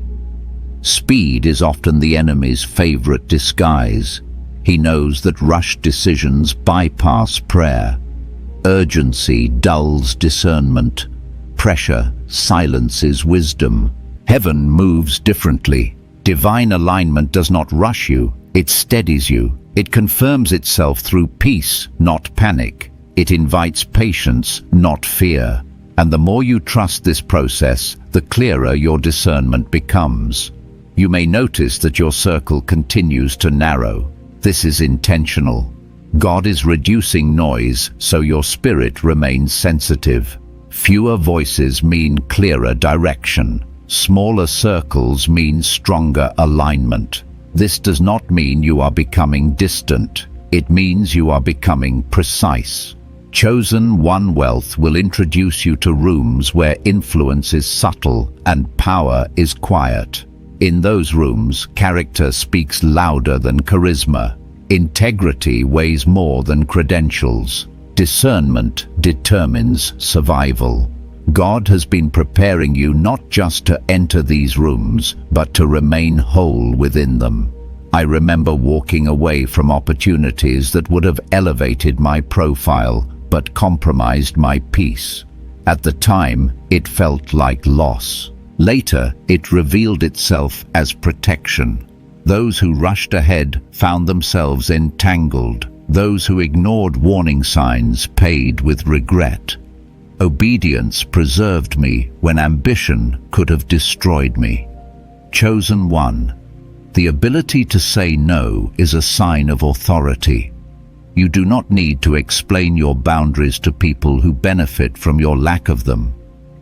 Speed is often the enemy's favorite disguise. He knows that rushed decisions bypass prayer. Urgency dulls discernment. Pressure silences wisdom. Heaven moves differently. Divine alignment does not rush you, it steadies you. It confirms itself through peace, not panic. It invites patience, not fear. And the more you trust this process, the clearer your discernment becomes. You may notice that your circle continues to narrow. This is intentional. God is reducing noise so your spirit remains sensitive. Fewer voices mean clearer direction. Smaller circles mean stronger alignment. This does not mean you are becoming distant. It means you are becoming precise. Chosen one wealth will introduce you to rooms where influence is subtle and power is quiet. In those rooms, character speaks louder than charisma. Integrity weighs more than credentials. Discernment determines survival. God has been preparing you not just to enter these rooms, but to remain whole within them. I remember walking away from opportunities that would have elevated my profile, but compromised my peace. At the time, it felt like loss. Later, it revealed itself as protection. Those who rushed ahead found themselves entangled. Those who ignored warning signs paid with regret. Obedience preserved me when ambition could have destroyed me. Chosen one. The ability to say no is a sign of authority. You do not need to explain your boundaries to people who benefit from your lack of them.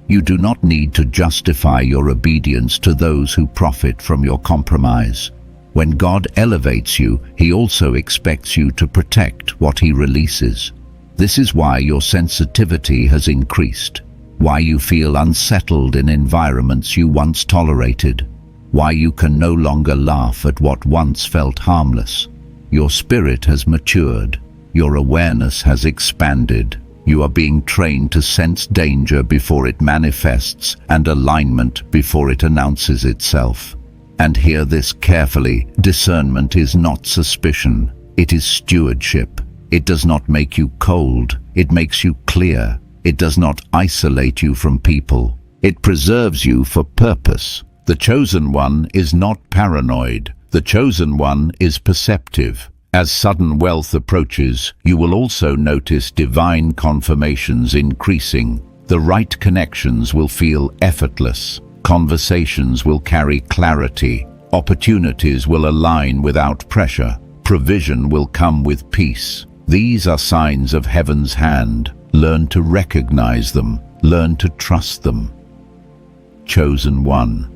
You do not need to justify your obedience to those who profit from your compromise. When God elevates you, He also expects you to protect what He releases. This is why your sensitivity has increased, why you feel unsettled in environments you once tolerated, why you can no longer laugh at what once felt harmless. Your spirit has matured, your awareness has expanded. You are being trained to sense danger before it manifests and alignment before it announces itself. And hear this carefully: discernment is not suspicion, it is stewardship. It does not make you cold, it makes you clear. It does not isolate you from people, it preserves you for purpose. The chosen one is not paranoid, the chosen one is perceptive. As sudden wealth approaches, you will also notice divine confirmations increasing. The right connections will feel effortless. Conversations will carry clarity. Opportunities will align without pressure. Provision will come with peace. These are signs of heaven's hand. Learn to recognize them. Learn to trust them. Chosen one.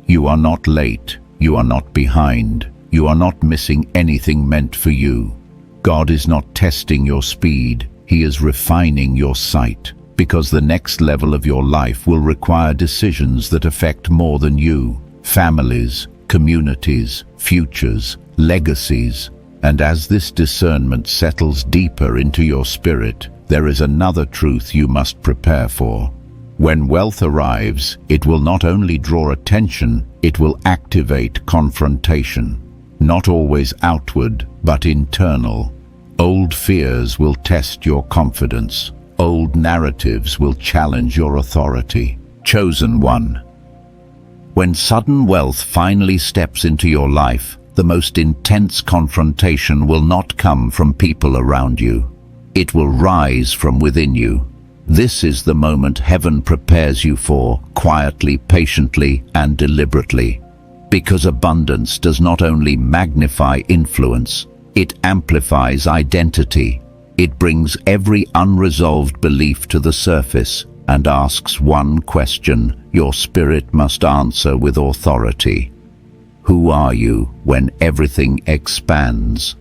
You are not late. You are not behind. You are not missing anything meant for you. God is not testing your speed. He is refining your sight, because the next level of your life will require decisions that affect more than you. Families, communities, futures, legacies. And as this discernment settles deeper into your spirit, there is another truth you must prepare for. When wealth arrives, it will not only draw attention, it will activate confrontation. Not always outward, but internal. Old fears will test your confidence. old narratives will challenge your authority. Chosen one. When sudden wealth finally steps into your life, the most intense confrontation will not come from people around you. It will rise from within you. This is the moment heaven prepares you for, quietly, patiently, and deliberately. Because abundance does not only magnify influence, it amplifies identity. It brings every unresolved belief to the surface and asks one question your spirit must answer with authority. Who are you when everything expands?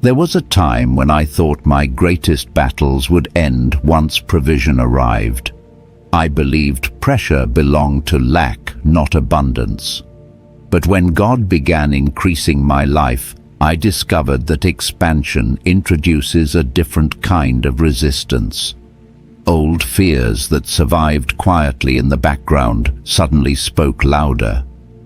There was a time when I thought my greatest battles would end once provision arrived. I believed pressure belonged to lack, not abundance. But when God began increasing my life, I discovered that expansion introduces a different kind of resistance. Old fears that survived quietly in the background suddenly spoke louder.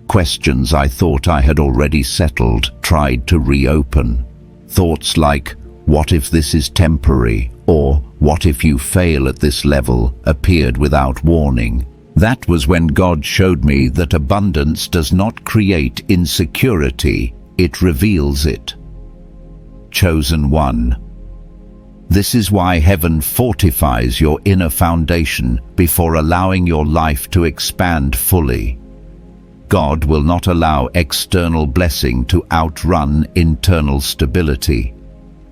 Questions I thought I had already settled tried to reopen. Thoughts like, what if this is temporary? Or, what if you fail at this level? Appeared without warning. That was when God showed me that abundance does not create insecurity, it reveals it. Chosen one. This is why heaven fortifies your inner foundation before allowing your life to expand fully. God will not allow external blessing to outrun internal stability.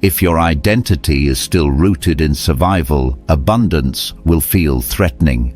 If your identity is still rooted in survival, abundance will feel threatening.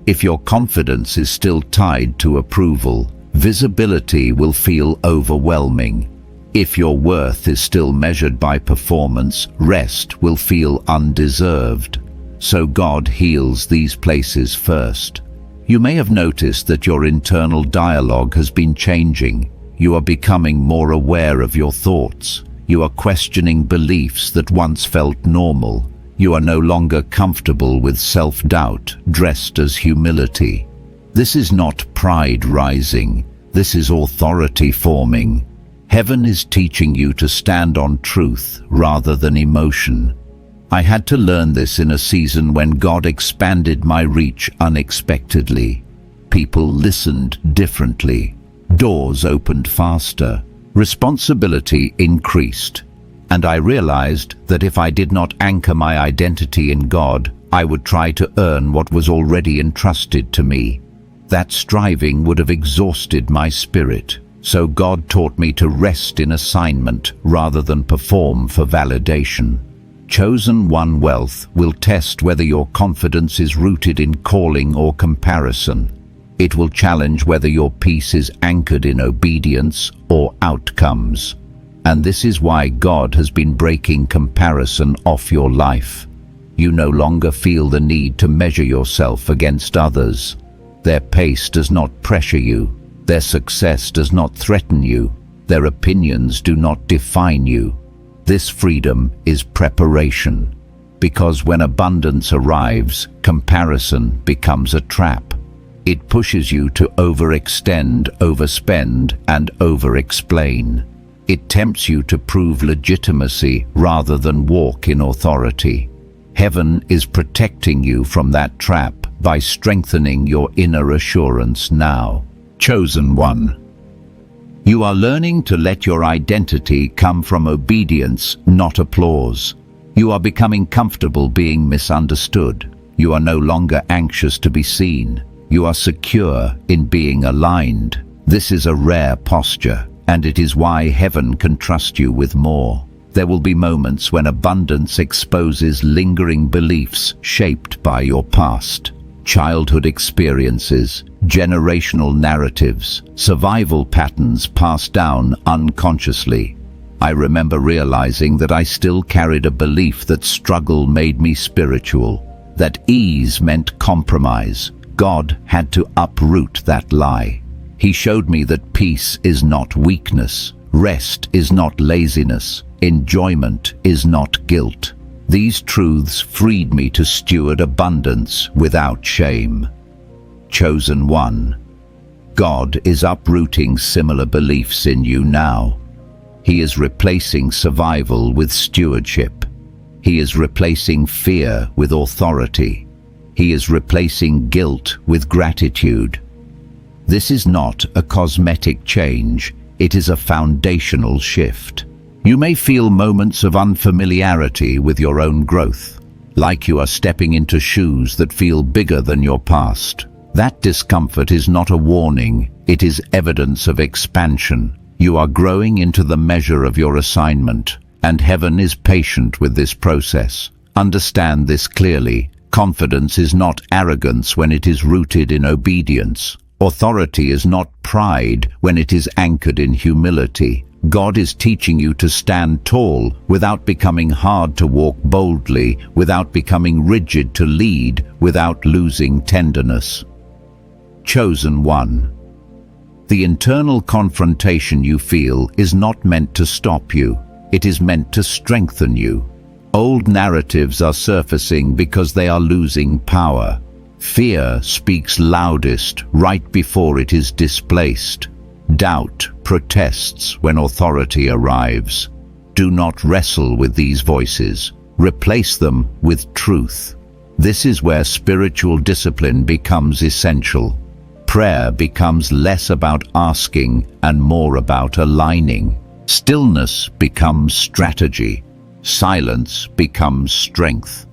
If your confidence is still tied to approval, visibility will feel overwhelming. If your worth is still measured by performance, rest will feel undeserved. So God heals these places first. You may have noticed that your internal dialogue has been changing. You are becoming more aware of your thoughts. You are questioning beliefs that once felt normal. You are no longer comfortable with self-doubt dressed as humility. This is not pride rising. This is authority forming. Heaven is teaching you to stand on truth rather than emotion. I had to learn this in a season when God expanded my reach unexpectedly. People listened differently. Doors opened faster. Responsibility increased. And I realized that if I did not anchor my identity in God, I would try to earn what was already entrusted to me. That striving would have exhausted my spirit. So God taught me to rest in assignment rather than perform for validation. Chosen one wealth will test whether your confidence is rooted in calling or comparison. It will challenge whether your peace is anchored in obedience or outcomes. And this is why God has been breaking comparison off your life. You no longer feel the need to measure yourself against others. Their pace does not pressure you. Their success does not threaten you. Their opinions do not define you. This freedom is preparation. Because when abundance arrives, comparison becomes a trap. It pushes you to overextend, overspend, and overexplain. It tempts you to prove legitimacy rather than walk in authority. Heaven is protecting you from that trap by strengthening your inner assurance now. Chosen one. You are learning to let your identity come from obedience, not applause. You are becoming comfortable being misunderstood. You are no longer anxious to be seen. You are secure in being aligned. This is a rare posture, and it is why heaven can trust you with more. There will be moments when abundance exposes lingering beliefs shaped by your past. Childhood experiences, generational narratives, survival patterns passed down unconsciously. I remember realizing that I still carried a belief that struggle made me spiritual, that ease meant compromise. God had to uproot that lie. He showed me that peace is not weakness, rest is not laziness, enjoyment is not guilt. These truths freed me to steward abundance without shame. Chosen one. God is uprooting similar beliefs in you now. He is replacing survival with stewardship. He is replacing fear with authority. He is replacing guilt with gratitude. This is not a cosmetic change, it is a foundational shift. You may feel moments of unfamiliarity with your own growth, like you are stepping into shoes that feel bigger than your past. That discomfort is not a warning, it is evidence of expansion. You are growing into the measure of your assignment, and heaven is patient with this process. Understand this clearly. Confidence is not arrogance when it is rooted in obedience. Authority is not pride when it is anchored in humility. God is teaching you to stand tall without becoming hard to walk boldly, without becoming rigid to lead, without losing tenderness. Chosen one. The internal confrontation you feel is not meant to stop you. It is meant to strengthen you. Old narratives are surfacing because they are losing power. Fear speaks loudest right before it is displaced. Doubt protests when authority arrives. Do not wrestle with these voices. Replace them with truth. This is where spiritual discipline becomes essential. Prayer becomes less about asking and more about aligning. Stillness becomes strategy. Silence becomes strength.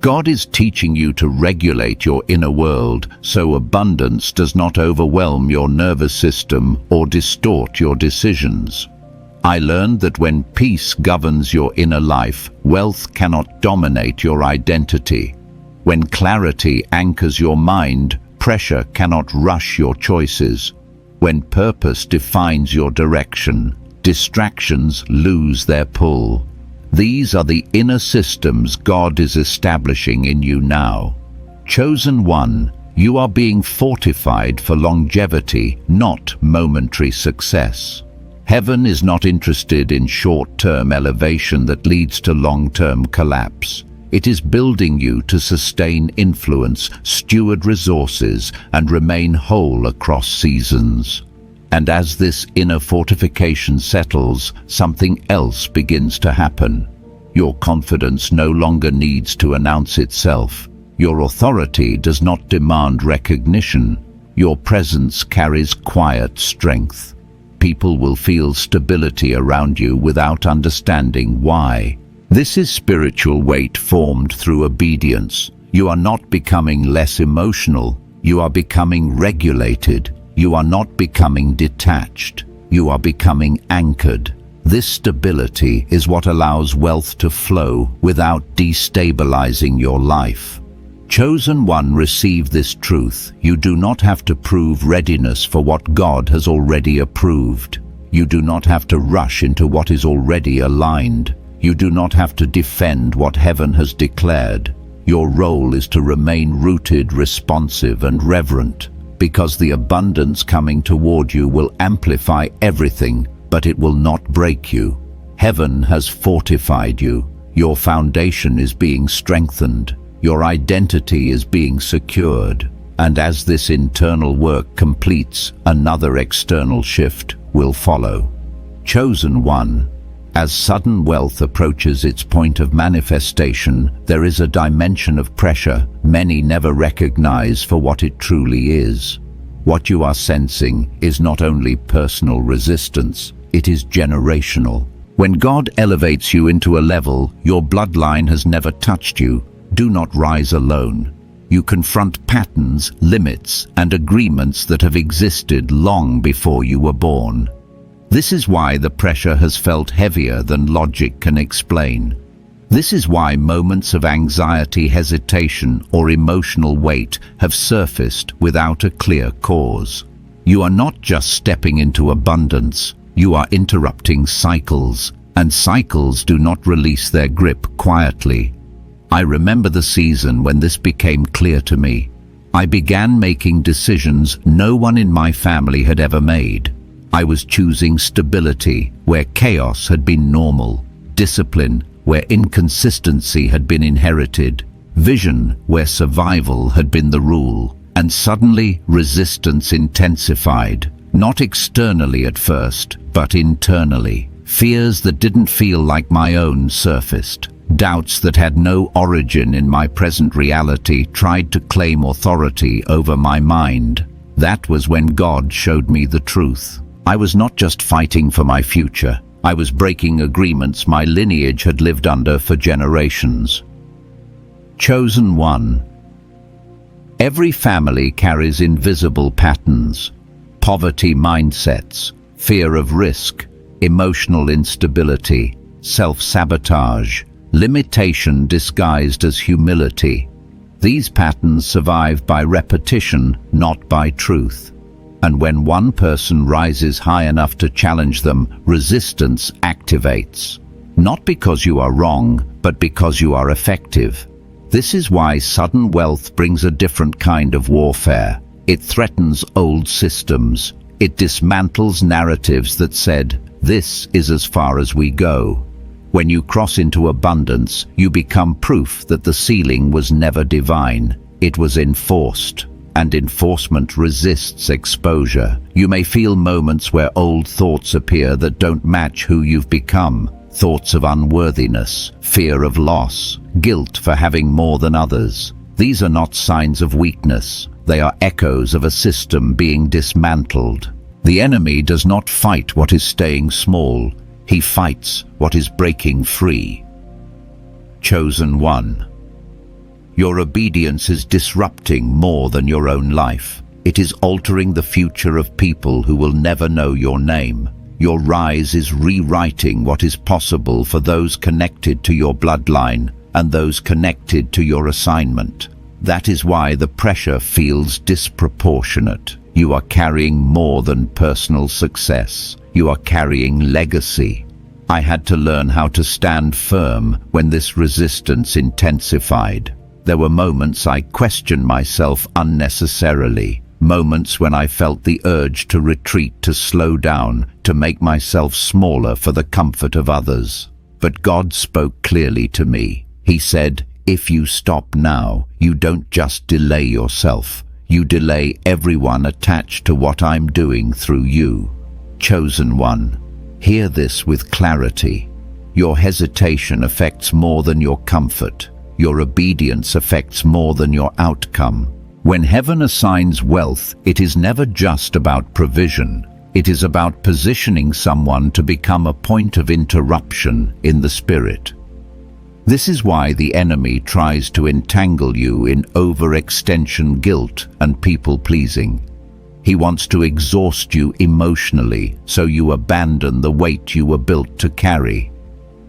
God is teaching you to regulate your inner world so abundance does not overwhelm your nervous system or distort your decisions. I learned that when peace governs your inner life, wealth cannot dominate your identity. When clarity anchors your mind, pressure cannot rush your choices. When purpose defines your direction, distractions lose their pull. These are the inner systems God is establishing in you now. Chosen one, you are being fortified for longevity, not momentary success. Heaven is not interested in short-term elevation that leads to long-term collapse. It is building you to sustain influence, steward resources, and remain whole across seasons. And as this inner fortification settles, something else begins to happen. Your confidence no longer needs to announce itself. Your authority does not demand recognition. Your presence carries quiet strength. People will feel stability around you without understanding why. This is spiritual weight formed through obedience. You are not becoming less emotional. You are becoming regulated. You are not becoming detached. You are becoming anchored. This stability is what allows wealth to flow without destabilizing your life. Chosen one, receive this truth. You do not have to prove readiness for what God has already approved. You do not have to rush into what is already aligned. You do not have to defend what heaven has declared. Your role is to remain rooted, responsive, and reverent, because the abundance coming toward you will amplify everything, but it will not break you. Heaven has fortified you. Your foundation is being strengthened. Your identity is being secured. And as this internal work completes, another external shift will follow. Chosen one. As sudden wealth approaches its point of manifestation, there is a dimension of pressure many never recognize for what it truly is. What you are sensing is not only personal resistance, it is generational. When God elevates you into a level your bloodline has never touched, you do not rise alone. You confront patterns, limits, and agreements that have existed long before you were born. This is why the pressure has felt heavier than logic can explain. This is why moments of anxiety, hesitation, or emotional weight have surfaced without a clear cause. You are not just stepping into abundance, you are interrupting cycles, and cycles do not release their grip quietly. I remember the season when this became clear to me. I began making decisions no one in my family had ever made. I was choosing stability where chaos had been normal, discipline where inconsistency had been inherited, vision where survival had been the rule, and suddenly resistance intensified, not externally at first, but internally. Fears that didn't feel like my own surfaced. Doubts that had no origin in my present reality tried to claim authority over my mind. That was when God showed me the truth. I was not just fighting for my future. I was breaking agreements my lineage had lived under for generations. Chosen one. Every family carries invisible patterns, poverty mindsets, fear of risk, emotional instability, self-sabotage, limitation disguised as humility. These patterns survive by repetition, not by truth. And when one person rises high enough to challenge them, resistance activates. Not because you are wrong, but because you are effective. This is why sudden wealth brings a different kind of warfare. It threatens old systems. It dismantles narratives that said, "This is as far as we go." When you cross into abundance, you become proof that the ceiling was never divine. It was enforced. And enforcement resists exposure. You may feel moments where old thoughts appear that don't match who you've become. Thoughts of unworthiness, fear of loss, guilt for having more than others. These are not signs of weakness. They are echoes of a system being dismantled. The enemy does not fight what is staying small. He fights what is breaking free. Chosen one. Your obedience is disrupting more than your own life. It is altering the future of people who will never know your name. Your rise is rewriting what is possible for those connected to your bloodline and those connected to your assignment. That is why the pressure feels disproportionate. You are carrying more than personal success. You are carrying legacy. I had to learn how to stand firm when this resistance intensified. There were moments I questioned myself unnecessarily, moments when I felt the urge to retreat, to slow down, to make myself smaller for the comfort of others. But God spoke clearly to me. He said, "If you stop now, you don't just delay yourself. You delay everyone attached to what I'm doing through you." Chosen one, hear this with clarity. Your hesitation affects more than your comfort. Your obedience affects more than your outcome. When heaven assigns wealth, it is never just about provision. It is about positioning someone to become a point of interruption in the spirit. This is why the enemy tries to entangle you in overextension, guilt, and people-pleasing. He wants to exhaust you emotionally so you abandon the weight you were built to carry.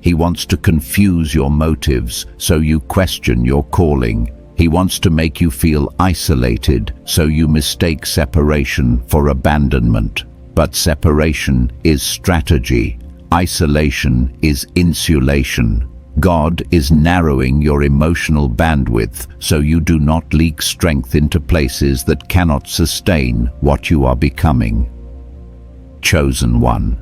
He wants to confuse your motives so you question your calling. He wants to make you feel isolated so you mistake separation for abandonment. But separation is strategy. Isolation is insulation. God is narrowing your emotional bandwidth so you do not leak strength into places that cannot sustain what you are becoming. Chosen one.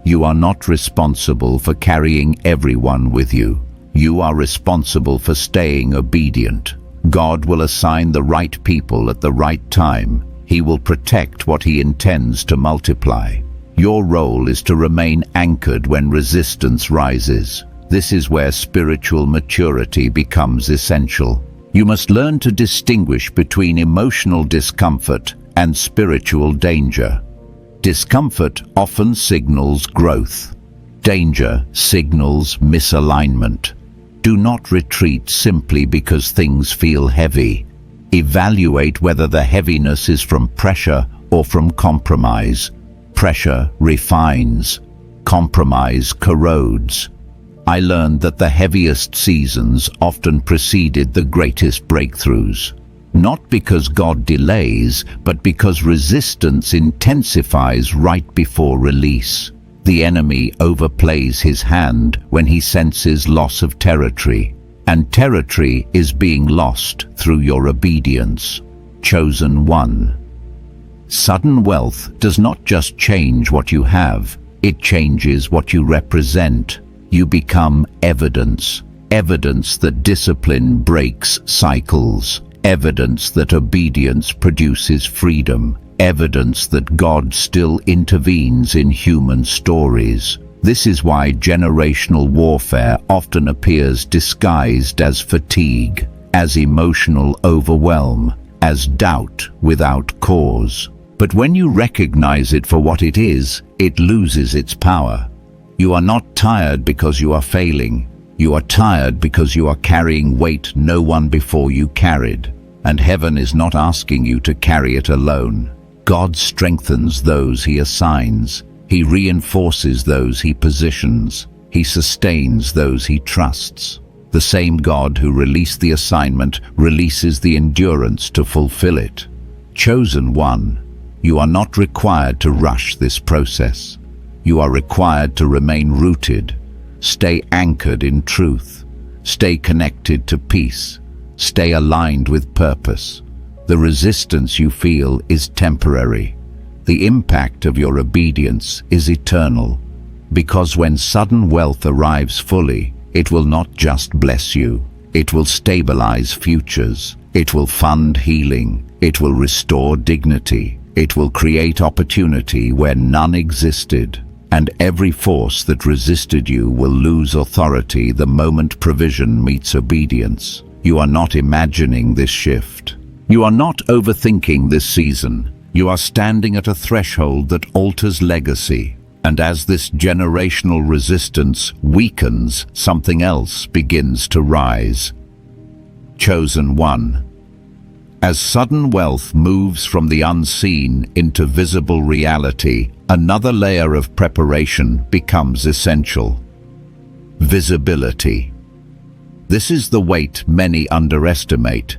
You are not responsible for carrying everyone with you. You are responsible for staying obedient. God will assign the right people at the right time. He will protect what He intends to multiply. Your role is to remain anchored when resistance rises. This is where spiritual maturity becomes essential. You must learn to distinguish between emotional discomfort and spiritual danger. Discomfort often signals growth. Danger signals misalignment. Do not retreat simply because things feel heavy. Evaluate whether the heaviness is from pressure or from compromise. Pressure refines. Compromise corrodes. I learned that the heaviest seasons often preceded the greatest breakthroughs. Not because God delays, but because resistance intensifies right before release. The enemy overplays his hand when he senses loss of territory, and territory is being lost through your obedience. Chosen one. Sudden wealth does not just change what you have, it changes what you represent. You become evidence. Evidence that discipline breaks cycles. Evidence that obedience produces freedom. Evidence that God still intervenes in human stories. This is why generational warfare often appears disguised as fatigue, as emotional overwhelm, as doubt without cause. But when you recognize it for what it is, it loses its power. You are not tired because you are failing. You are tired because you are carrying weight no one before you carried. And heaven is not asking you to carry it alone. God strengthens those He assigns. He reinforces those He positions. He sustains those He trusts. The same God who released the assignment releases the endurance to fulfill it. Chosen one, you are not required to rush this process. You are required to remain rooted, stay anchored in truth, stay connected to peace, stay aligned with purpose. The resistance you feel is temporary. The impact of your obedience is eternal, because when sudden wealth arrives fully, it will not just bless you, it will stabilize futures, it will fund healing, it will restore dignity, it will create opportunity where none existed, and every force that resisted you will lose authority the moment provision meets obedience. You are not imagining this shift. You are not overthinking this season. You are standing at a threshold that alters legacy. And as this generational resistance weakens, something else begins to rise. Chosen one. As sudden wealth moves from the unseen into visible reality, another layer of preparation becomes essential. Visibility. This is the weight many underestimate.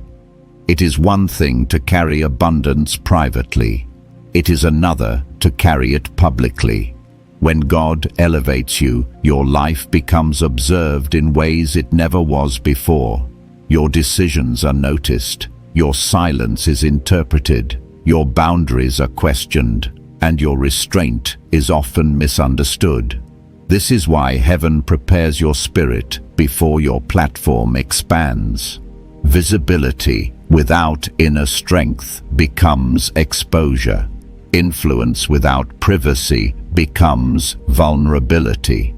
It is one thing to carry abundance privately. It is another to carry it publicly. When God elevates you, your life becomes observed in ways it never was before. Your decisions are noticed. Your silence is interpreted. Your boundaries are questioned. And your restraint is often misunderstood. This is why heaven prepares your spirit before your platform expands. Visibility without inner strength becomes exposure. Influence without privacy becomes vulnerability.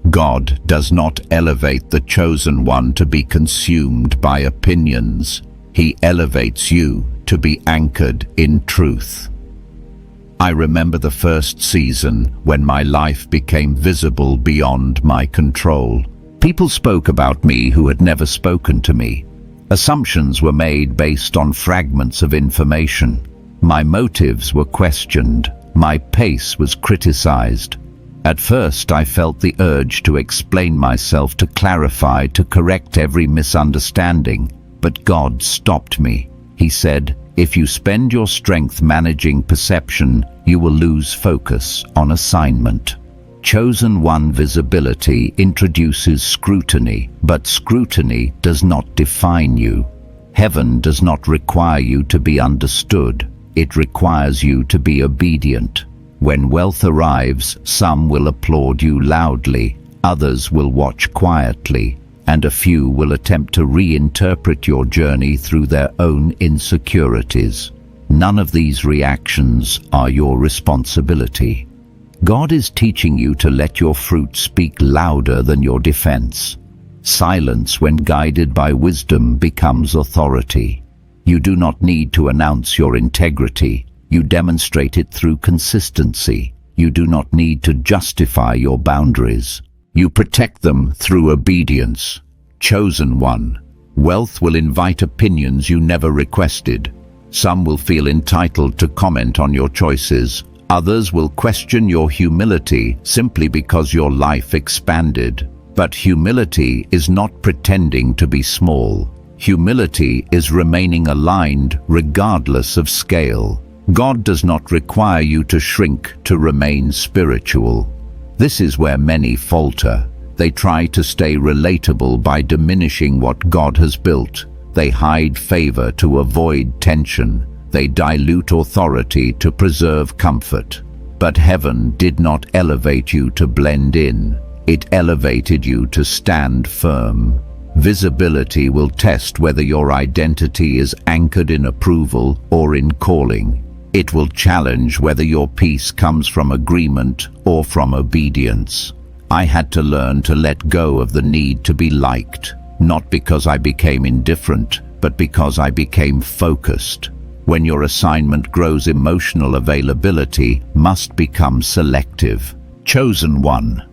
God does not elevate the chosen one to be consumed by opinions. He elevates you to be anchored in truth. I remember the first season when my life became visible beyond my control. People spoke about me who had never spoken to me. Assumptions were made based on fragments of information. My motives were questioned. My pace was criticized. At first, I felt the urge to explain myself, to clarify, to correct every misunderstanding. But God stopped me. He said, "If you spend your strength managing perception, you will lose focus on assignment." Chosen one visibility introduces scrutiny, but scrutiny does not define you. Heaven does not require you to be understood. It requires you to be obedient. When wealth arrives, some will applaud you loudly, others will watch quietly, and a few will attempt to reinterpret your journey through their own insecurities. None of these reactions are your responsibility. God is teaching you to let your fruit speak louder than your defense. Silence, when guided by wisdom, becomes authority. You do not need to announce your integrity. You demonstrate it through consistency. You do not need to justify your boundaries. You protect them through obedience. Chosen one. Wealth will invite opinions you never requested. Some will feel entitled to comment on your choices. Others will question your humility simply because your life expanded. But humility is not pretending to be small. Humility is remaining aligned regardless of scale. God does not require you to shrink to remain spiritual. This is where many falter. They try to stay relatable by diminishing what God has built. They hide favor to avoid tension. They dilute authority to preserve comfort. But heaven did not elevate you to blend in. It elevated you to stand firm. Visibility will test whether your identity is anchored in approval or in calling. It will challenge whether your peace comes from agreement or from obedience. I had to learn to let go of the need to be liked, not because I became indifferent, but because I became focused. When your assignment grows, emotional availability must become selective. Chosen one.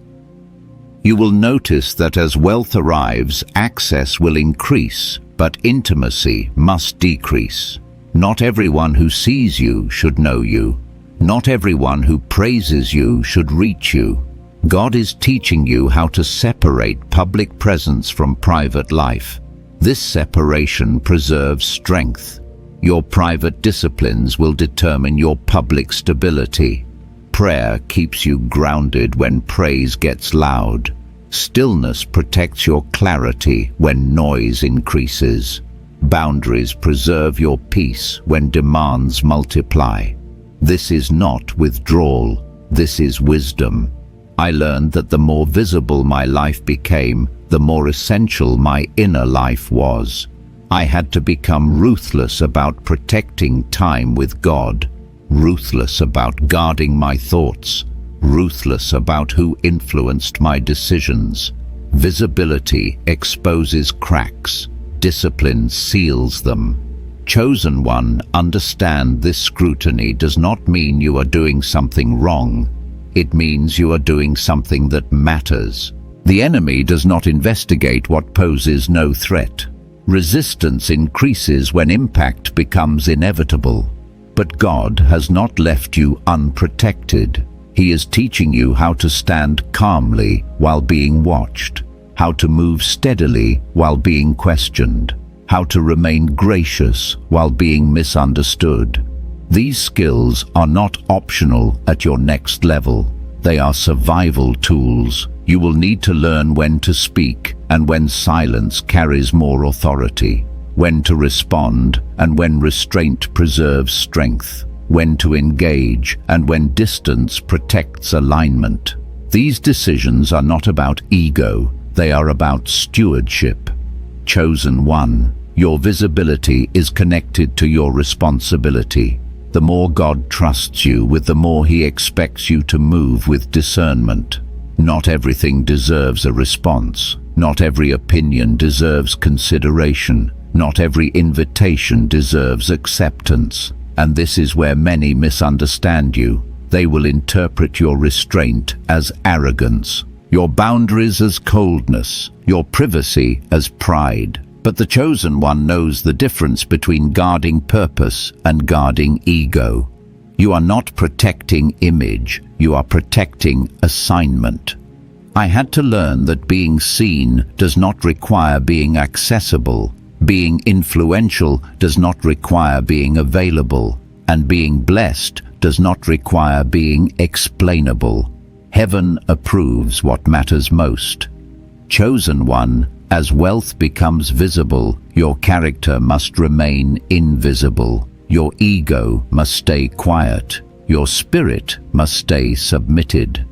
You will notice that as wealth arrives, access will increase, but intimacy must decrease. Not everyone who sees you should know you. Not everyone who praises you should reach you. God is teaching you how to separate public presence from private life. This separation preserves strength. Your private disciplines will determine your public stability. Prayer keeps you grounded when praise gets loud. Stillness protects your clarity when noise increases. Boundaries preserve your peace when demands multiply. This is not withdrawal, this is wisdom. I learned that the more visible my life became, the more essential my inner life was. I had to become ruthless about protecting time with God, ruthless about guarding my thoughts, ruthless about who influenced my decisions. Visibility exposes cracks, discipline seals them. Chosen one, understand this scrutiny does not mean you are doing something wrong. It means you are doing something that matters. The enemy does not investigate what poses no threat. Resistance increases when impact becomes inevitable. But God has not left you unprotected. He is teaching you how to stand calmly while being watched, how to move steadily while being questioned, how to remain gracious while being misunderstood. These skills are not optional at your next level. They are survival tools. You will need to learn when to speak and when silence carries more authority, when to respond and when restraint preserves strength, when to engage and when distance protects alignment. These decisions are not about ego, they are about stewardship. Chosen one, your visibility is connected to your responsibility. The more God trusts you with, the more He expects you to move with discernment. Not everything deserves a response. Not every opinion deserves consideration. Not every invitation deserves acceptance. And this is where many misunderstand you. They will interpret your restraint as arrogance, your boundaries as coldness, your privacy as pride. But the chosen one knows the difference between guarding purpose and guarding ego. You are not protecting image, you are protecting assignment. I had to learn that being seen does not require being accessible, being influential does not require being available, and being blessed does not require being explainable. Heaven approves what matters most. Chosen one, as wealth becomes visible, your character must remain invisible. Your ego must stay quiet. Your spirit must stay submitted.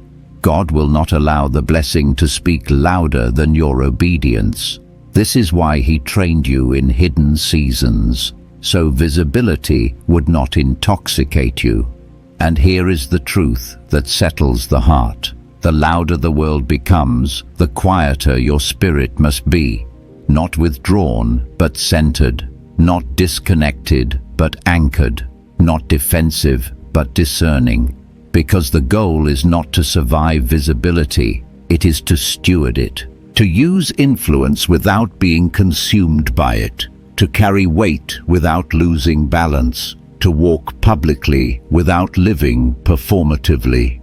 God will not allow the blessing to speak louder than your obedience. This is why He trained you in hidden seasons, so visibility would not intoxicate you. And here is the truth that settles the heart. The louder the world becomes, the quieter your spirit must be. Not withdrawn, but centered. Not disconnected, but anchored. Not defensive, but discerning. Because the goal is not to survive visibility, it is to steward it. To use influence without being consumed by it. To carry weight without losing balance. To walk publicly without living performatively.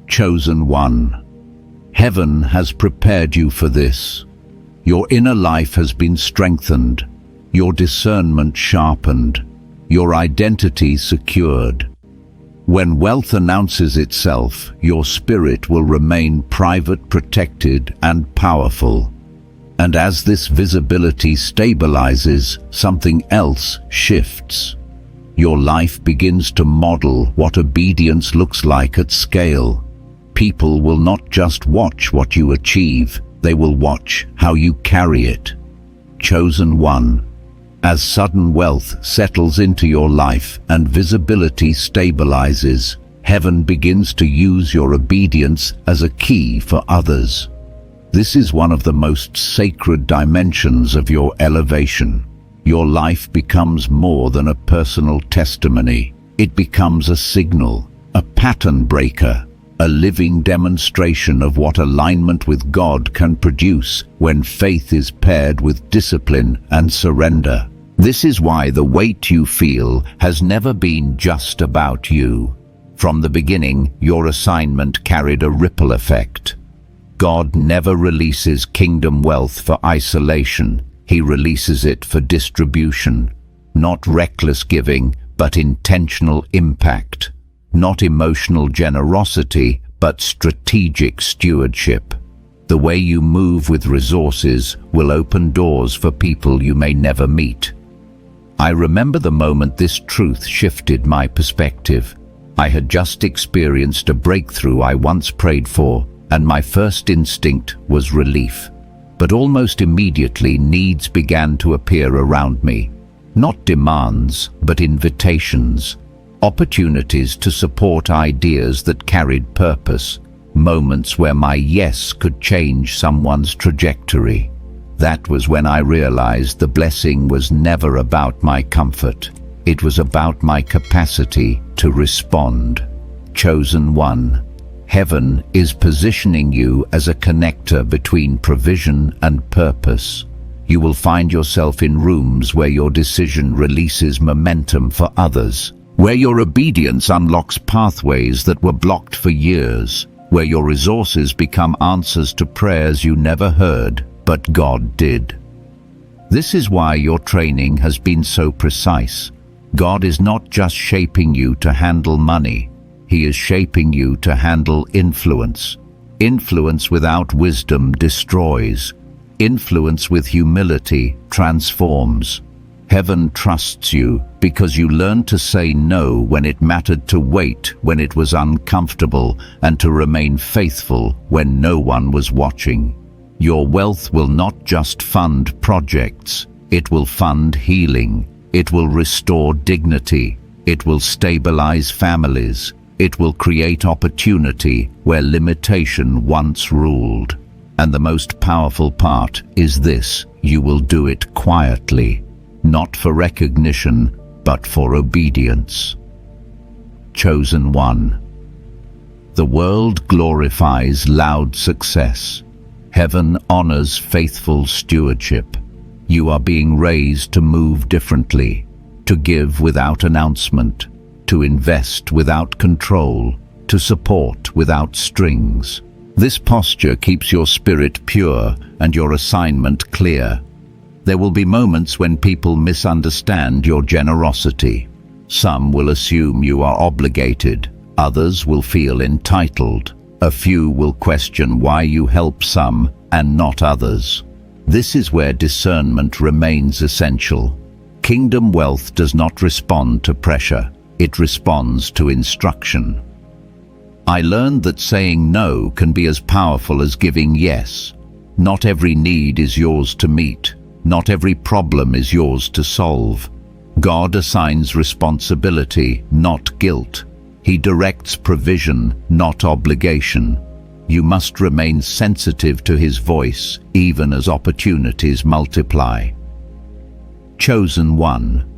Chosen one, heaven has prepared you for this. Your inner life has been strengthened, your discernment sharpened, your identity secured. When wealth announces itself, your spirit will remain private, protected, and powerful. And as this visibility stabilizes, something else shifts. Your life begins to model what obedience looks like at scale. People will not just watch what you achieve, they will watch how you carry it. Chosen one, as sudden wealth settles into your life and visibility stabilizes, Heaven begins to use your obedience as a key for others. This is one of the most sacred dimensions of your elevation. Your life becomes more than a personal testimony. It becomes a signal, a pattern breaker, a living demonstration of what alignment with God can produce when faith is paired with discipline and surrender. This is why the weight you feel has never been just about you. From the beginning, your assignment carried a ripple effect. God never releases kingdom wealth for isolation. He releases it for distribution. Not reckless giving, but intentional impact. Not emotional generosity, but strategic stewardship. The way you move with resources will open doors for people you may never meet. I remember the moment this truth shifted my perspective. I had just experienced a breakthrough I once prayed for, and my first instinct was relief. But almost immediately needs began to appear around me. Not demands, but invitations. Opportunities to support ideas that carried purpose. Moments where my yes could change someone's trajectory. That was when I realized the blessing was never about my comfort. It was about my capacity to respond. Chosen one. Heaven is positioning you as a connector between provision and purpose. You will find yourself in rooms where your decision releases momentum for others, where your obedience unlocks pathways that were blocked for years, where your resources become answers to prayers you never heard, but God did. This is why your training has been so precise. God is not just shaping you to handle money. He is shaping you to handle influence. Influence without wisdom destroys. Influence with humility transforms. Heaven trusts you because you learned to say no when it mattered, to wait when it was uncomfortable, and to remain faithful when no one was watching. Your wealth will not just fund projects. It will fund healing. It will restore dignity. It will stabilize families. It will create opportunity where limitation once ruled. And the most powerful part is this: you will do it quietly, not for recognition, but for obedience. Chosen one. The world glorifies loud success. Heaven honors faithful stewardship. You are being raised to move differently, to give without announcement, to invest without control, to support without strings. This posture keeps your spirit pure and your assignment clear. There will be moments when people misunderstand your generosity. Some will assume you are obligated. Others will feel entitled. A few will question why you help some and not others. This is where discernment remains essential. Kingdom wealth does not respond to pressure. It responds to instruction. I learned that saying no can be as powerful as giving yes. Not every need is yours to meet. Not every problem is yours to solve. God assigns responsibility, not guilt. He directs provision, not obligation. You must remain sensitive to His voice, even as opportunities multiply. Chosen one.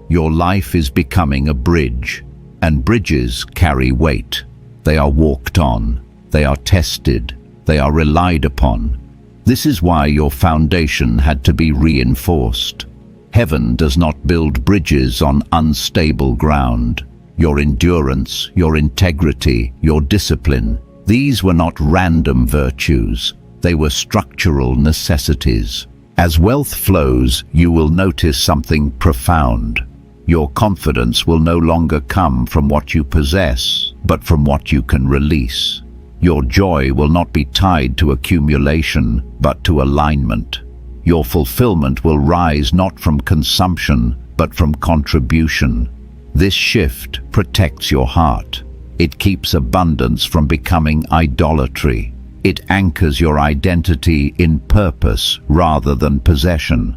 Your life is becoming a bridge, and bridges carry weight. They are walked on, they are tested, they are relied upon. This is why your foundation had to be reinforced. Heaven does not build bridges on unstable ground. Your endurance, your integrity, your discipline, these were not random virtues. They were structural necessities. As wealth flows, you will notice something profound. Your confidence will no longer come from what you possess, but from what you can release. Your joy will not be tied to accumulation, but to alignment. Your fulfillment will rise not from consumption, but from contribution. This shift protects your heart. It keeps abundance from becoming idolatry. It anchors your identity in purpose rather than possession.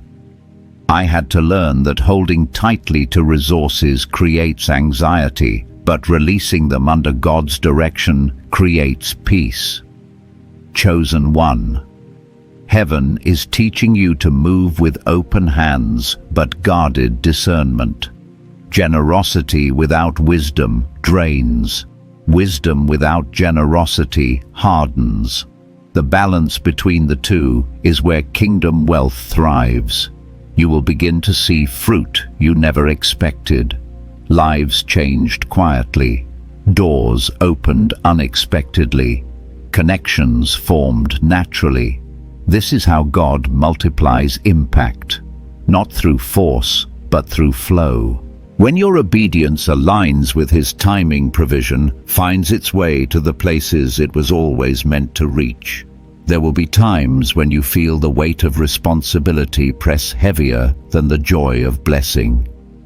I had to learn that holding tightly to resources creates anxiety, but releasing them under God's direction creates peace. Chosen one. Heaven is teaching you to move with open hands but guarded discernment. Generosity without wisdom drains. Wisdom without generosity hardens. The balance between the two is where kingdom wealth thrives. You will begin to see fruit you never expected. Lives changed quietly. Doors opened unexpectedly. Connections formed naturally. This is how God multiplies impact, not through force, but through flow. When your obedience aligns with His timing, provision finds its way to the places it was always meant to reach. There will be times when you feel the weight of responsibility press heavier than the joy of blessing.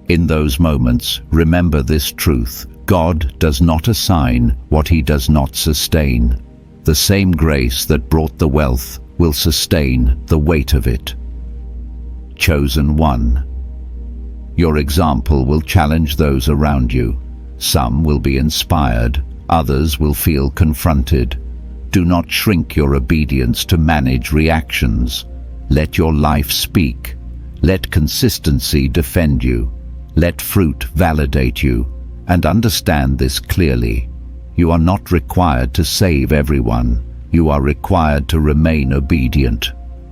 In those moments, remember this truth: God does not assign what He does not sustain. The same grace that brought the wealth will sustain the weight of it. Chosen one. Your example will challenge those around you. Some will be inspired, others will feel confronted. Do not shrink your obedience to manage reactions. Let your life speak. Let consistency defend you. Let fruit validate you. And understand this clearly. You are not required to save everyone. You are required to remain obedient.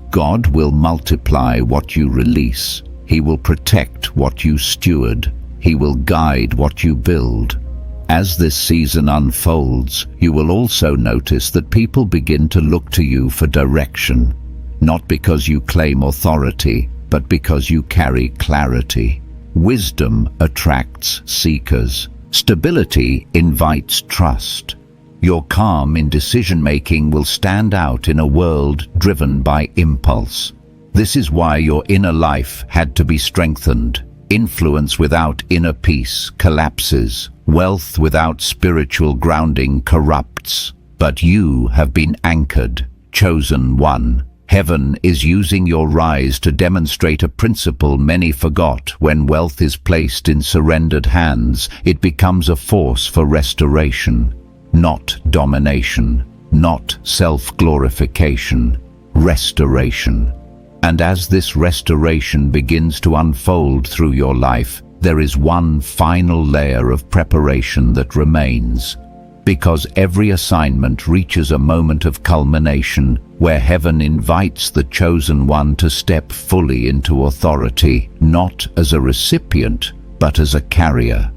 God will multiply what you release. He will protect what you steward. He will guide what you build. As this season unfolds, you will also notice that people begin to look to you for direction, not because you claim authority, but because you carry clarity. Wisdom attracts seekers. Stability invites trust. Your calm in decision-making will stand out in a world driven by impulse. This is why your inner life had to be strengthened. Influence without inner peace collapses. Wealth without spiritual grounding corrupts. But you have been anchored, chosen one. Heaven is using your rise to demonstrate a principle many forgot. When wealth is placed in surrendered hands, it becomes a force for restoration. Not domination, not self-glorification, restoration. And as this restoration begins to unfold through your life, there is one final layer of preparation that remains. Because every assignment reaches a moment of culmination where heaven invites the chosen one to step fully into authority, not as a recipient, but as a carrier.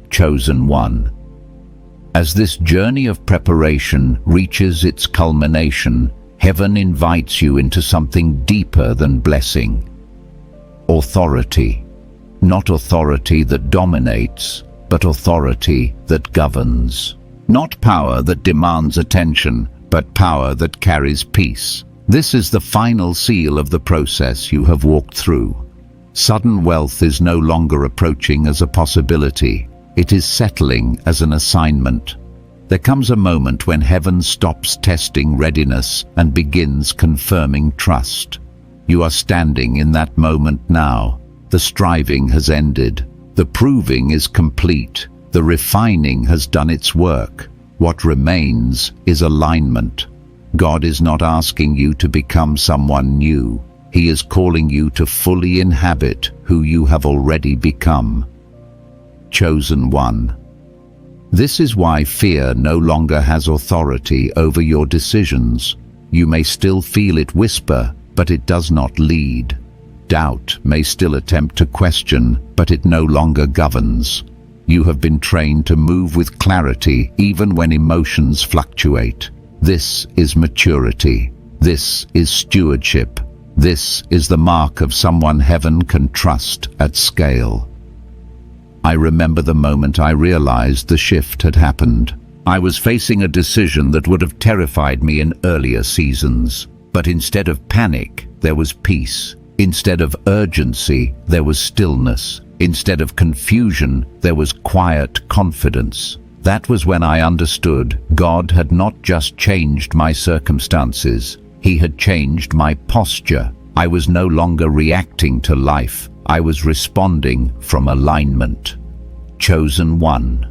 Chosen one. As this journey of preparation reaches its culmination, heaven invites you into something deeper than blessing. Authority. Not authority that dominates, but authority that governs. Not power that demands attention, but power that carries peace. This is the final seal of the process you have walked through. Sudden wealth is no longer approaching as a possibility. It is settling as an assignment. There comes a moment when heaven stops testing readiness and begins confirming trust. You are standing in that moment now. The striving has ended. The proving is complete. The refining has done its work. What remains is alignment. God is not asking you to become someone new. He is calling you to fully inhabit who you have already become. Chosen one. This is why fear no longer has authority over your decisions. You may still feel it whisper, but it does not lead. Doubt may still attempt to question, but it no longer governs. You have been trained to move with clarity even when emotions fluctuate. This is maturity. This is stewardship. This is the mark of someone heaven can trust at scale. I remember the moment I realized the shift had happened. I was facing a decision that would have terrified me in earlier seasons. But instead of panic, there was peace. Instead of urgency, there was stillness. Instead of confusion, there was quiet confidence. That was when I understood God had not just changed my circumstances. He had changed my posture. I was no longer reacting to life. I was responding from alignment. Chosen one.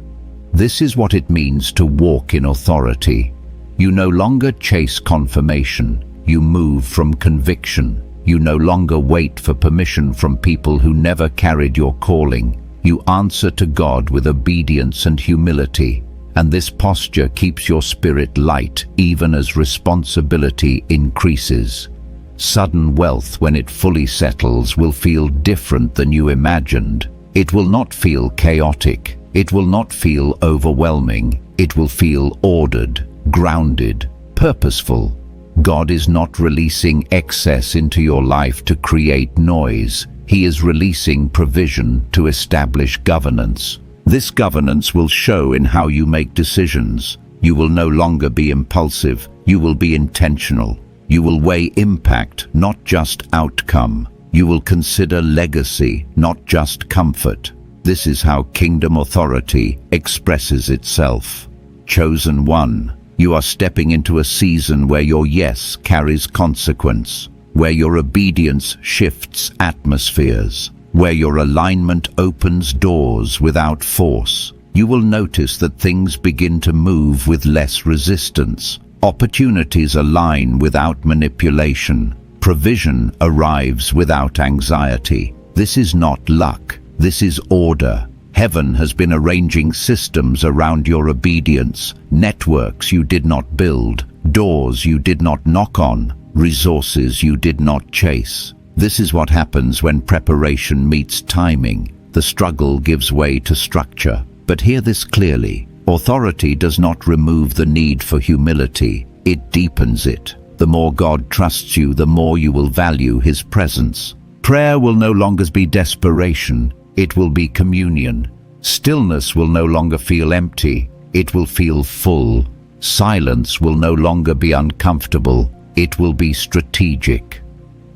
This is what it means to walk in authority. You no longer chase confirmation. You move from conviction. You no longer wait for permission from people who never carried your calling. You answer to God with obedience and humility, and this posture keeps your spirit light even as responsibility increases. Sudden wealth, when it fully settles, will feel different than you imagined. It will not feel chaotic. It will not feel overwhelming. It will feel ordered, grounded, purposeful. God is not releasing excess into your life to create noise. He is releasing provision to establish governance. This governance will show in how you make decisions. You will no longer be impulsive. You will be intentional. You will weigh impact, not just outcome. You will consider legacy, not just comfort. This is how kingdom authority expresses itself. Chosen one. You are stepping into a season where your yes carries consequence, where your obedience shifts atmospheres, where your alignment opens doors without force. You will notice that things begin to move with less resistance. Opportunities align without manipulation. Provision arrives without anxiety. This is not luck. This is order. Heaven has been arranging systems around your obedience, networks you did not build, doors you did not knock on, resources you did not chase. This is what happens when preparation meets timing. The struggle gives way to structure. But hear this clearly. Authority does not remove the need for humility. It deepens it. The more God trusts you, the more you will value His presence. Prayer will no longer be desperation. It will be communion. Stillness will no longer feel empty. It will feel full. Silence will no longer be uncomfortable. It will be strategic.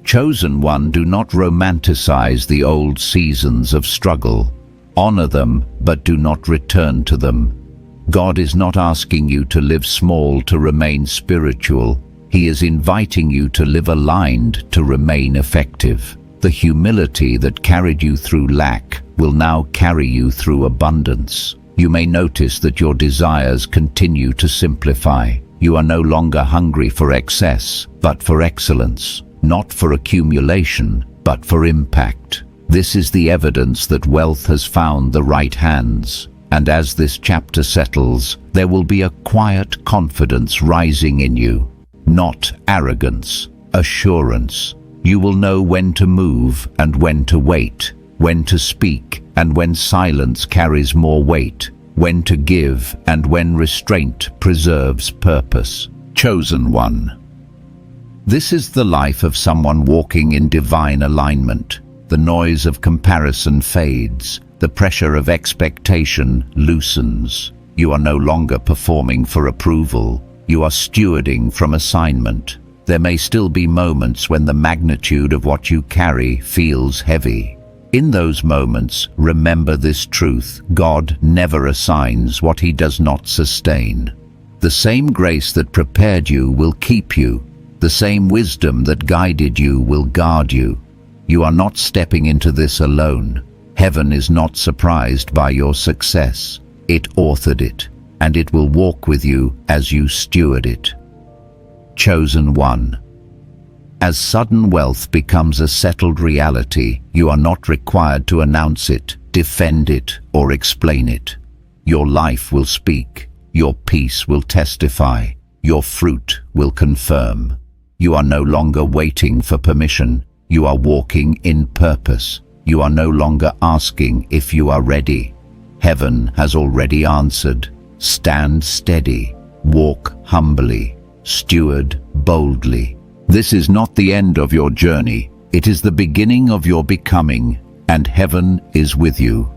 Chosen one, do not romanticize the old seasons of struggle. Honor them, but do not return to them. God is not asking you to live small to remain spiritual. He is inviting you to live aligned to remain effective. The humility that carried you through lack will now carry you through abundance. You may notice that your desires continue to simplify. You are no longer hungry for excess, but for excellence. Not for accumulation, but for impact. This is the evidence that wealth has found the right hands. And as this chapter settles, there will be a quiet confidence rising in you. Not arrogance, assurance. You will know when to move and when to wait, when to speak and when silence carries more weight, when to give and when restraint preserves purpose. Chosen one. This is the life of someone walking in divine alignment. The noise of comparison fades. The pressure of expectation loosens. You are no longer performing for approval. You are stewarding from assignment. There may still be moments when the magnitude of what you carry feels heavy. In those moments, remember this truth: God never assigns what He does not sustain. The same grace that prepared you will keep you. The same wisdom that guided you will guard you. You are not stepping into this alone. Heaven is not surprised by your success. It authored it, and it will walk with you as you steward it. Chosen one. As sudden wealth becomes a settled reality, you are not required to announce it, defend it, or explain it. Your life will speak. Your peace will testify. Your fruit will confirm. You are no longer waiting for permission. You are walking in purpose. You are no longer asking if you are ready. Heaven has already answered. Stand steady. Walk humbly. Steward boldly. This is not the end of your journey. It is the beginning of your becoming, and heaven is with you.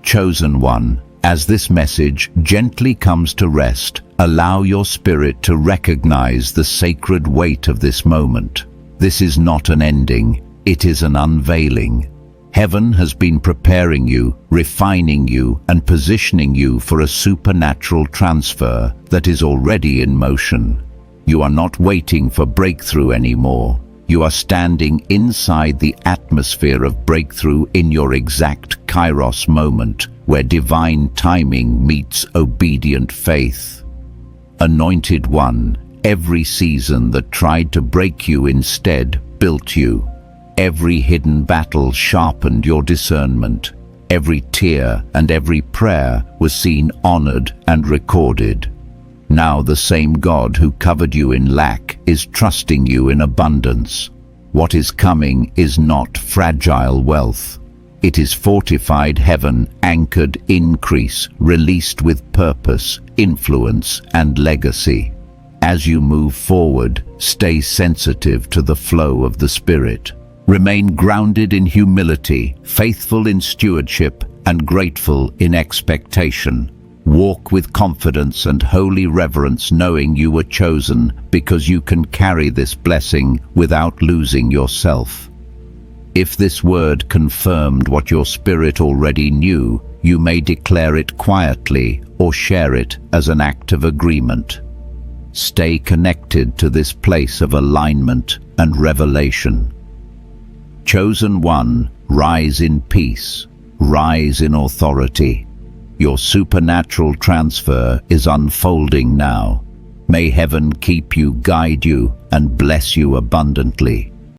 Chosen one, as this message gently comes to rest, allow your spirit to recognize the sacred weight of this moment. This is not an ending, it is an unveiling. Heaven has been preparing you, refining you, and positioning you for a supernatural transfer that is already in motion. You are not waiting for breakthrough anymore. You are standing inside the atmosphere of breakthrough in your exact Kairos moment, where divine timing meets obedient faith. Anointed One, every season that tried to break you instead built you. Every hidden battle sharpened your discernment. Every tear and every prayer was seen, honored, and recorded. Now the same God who covered you in lack is trusting you in abundance. What is coming is not fragile wealth. It is fortified heaven, anchored increase, released with purpose, influence, and legacy. As you move forward, stay sensitive to the flow of the Spirit. Remain grounded in humility, faithful in stewardship, and grateful in expectation. Walk with confidence and holy reverence, knowing you were chosen because you can carry this blessing without losing yourself. If this word confirmed what your spirit already knew, you may declare it quietly or share it as an act of agreement. Stay connected to this place of alignment and revelation. Chosen One, rise in peace, rise in authority. Your supernatural transfer is unfolding now. May heaven keep you, guide you, and bless you abundantly.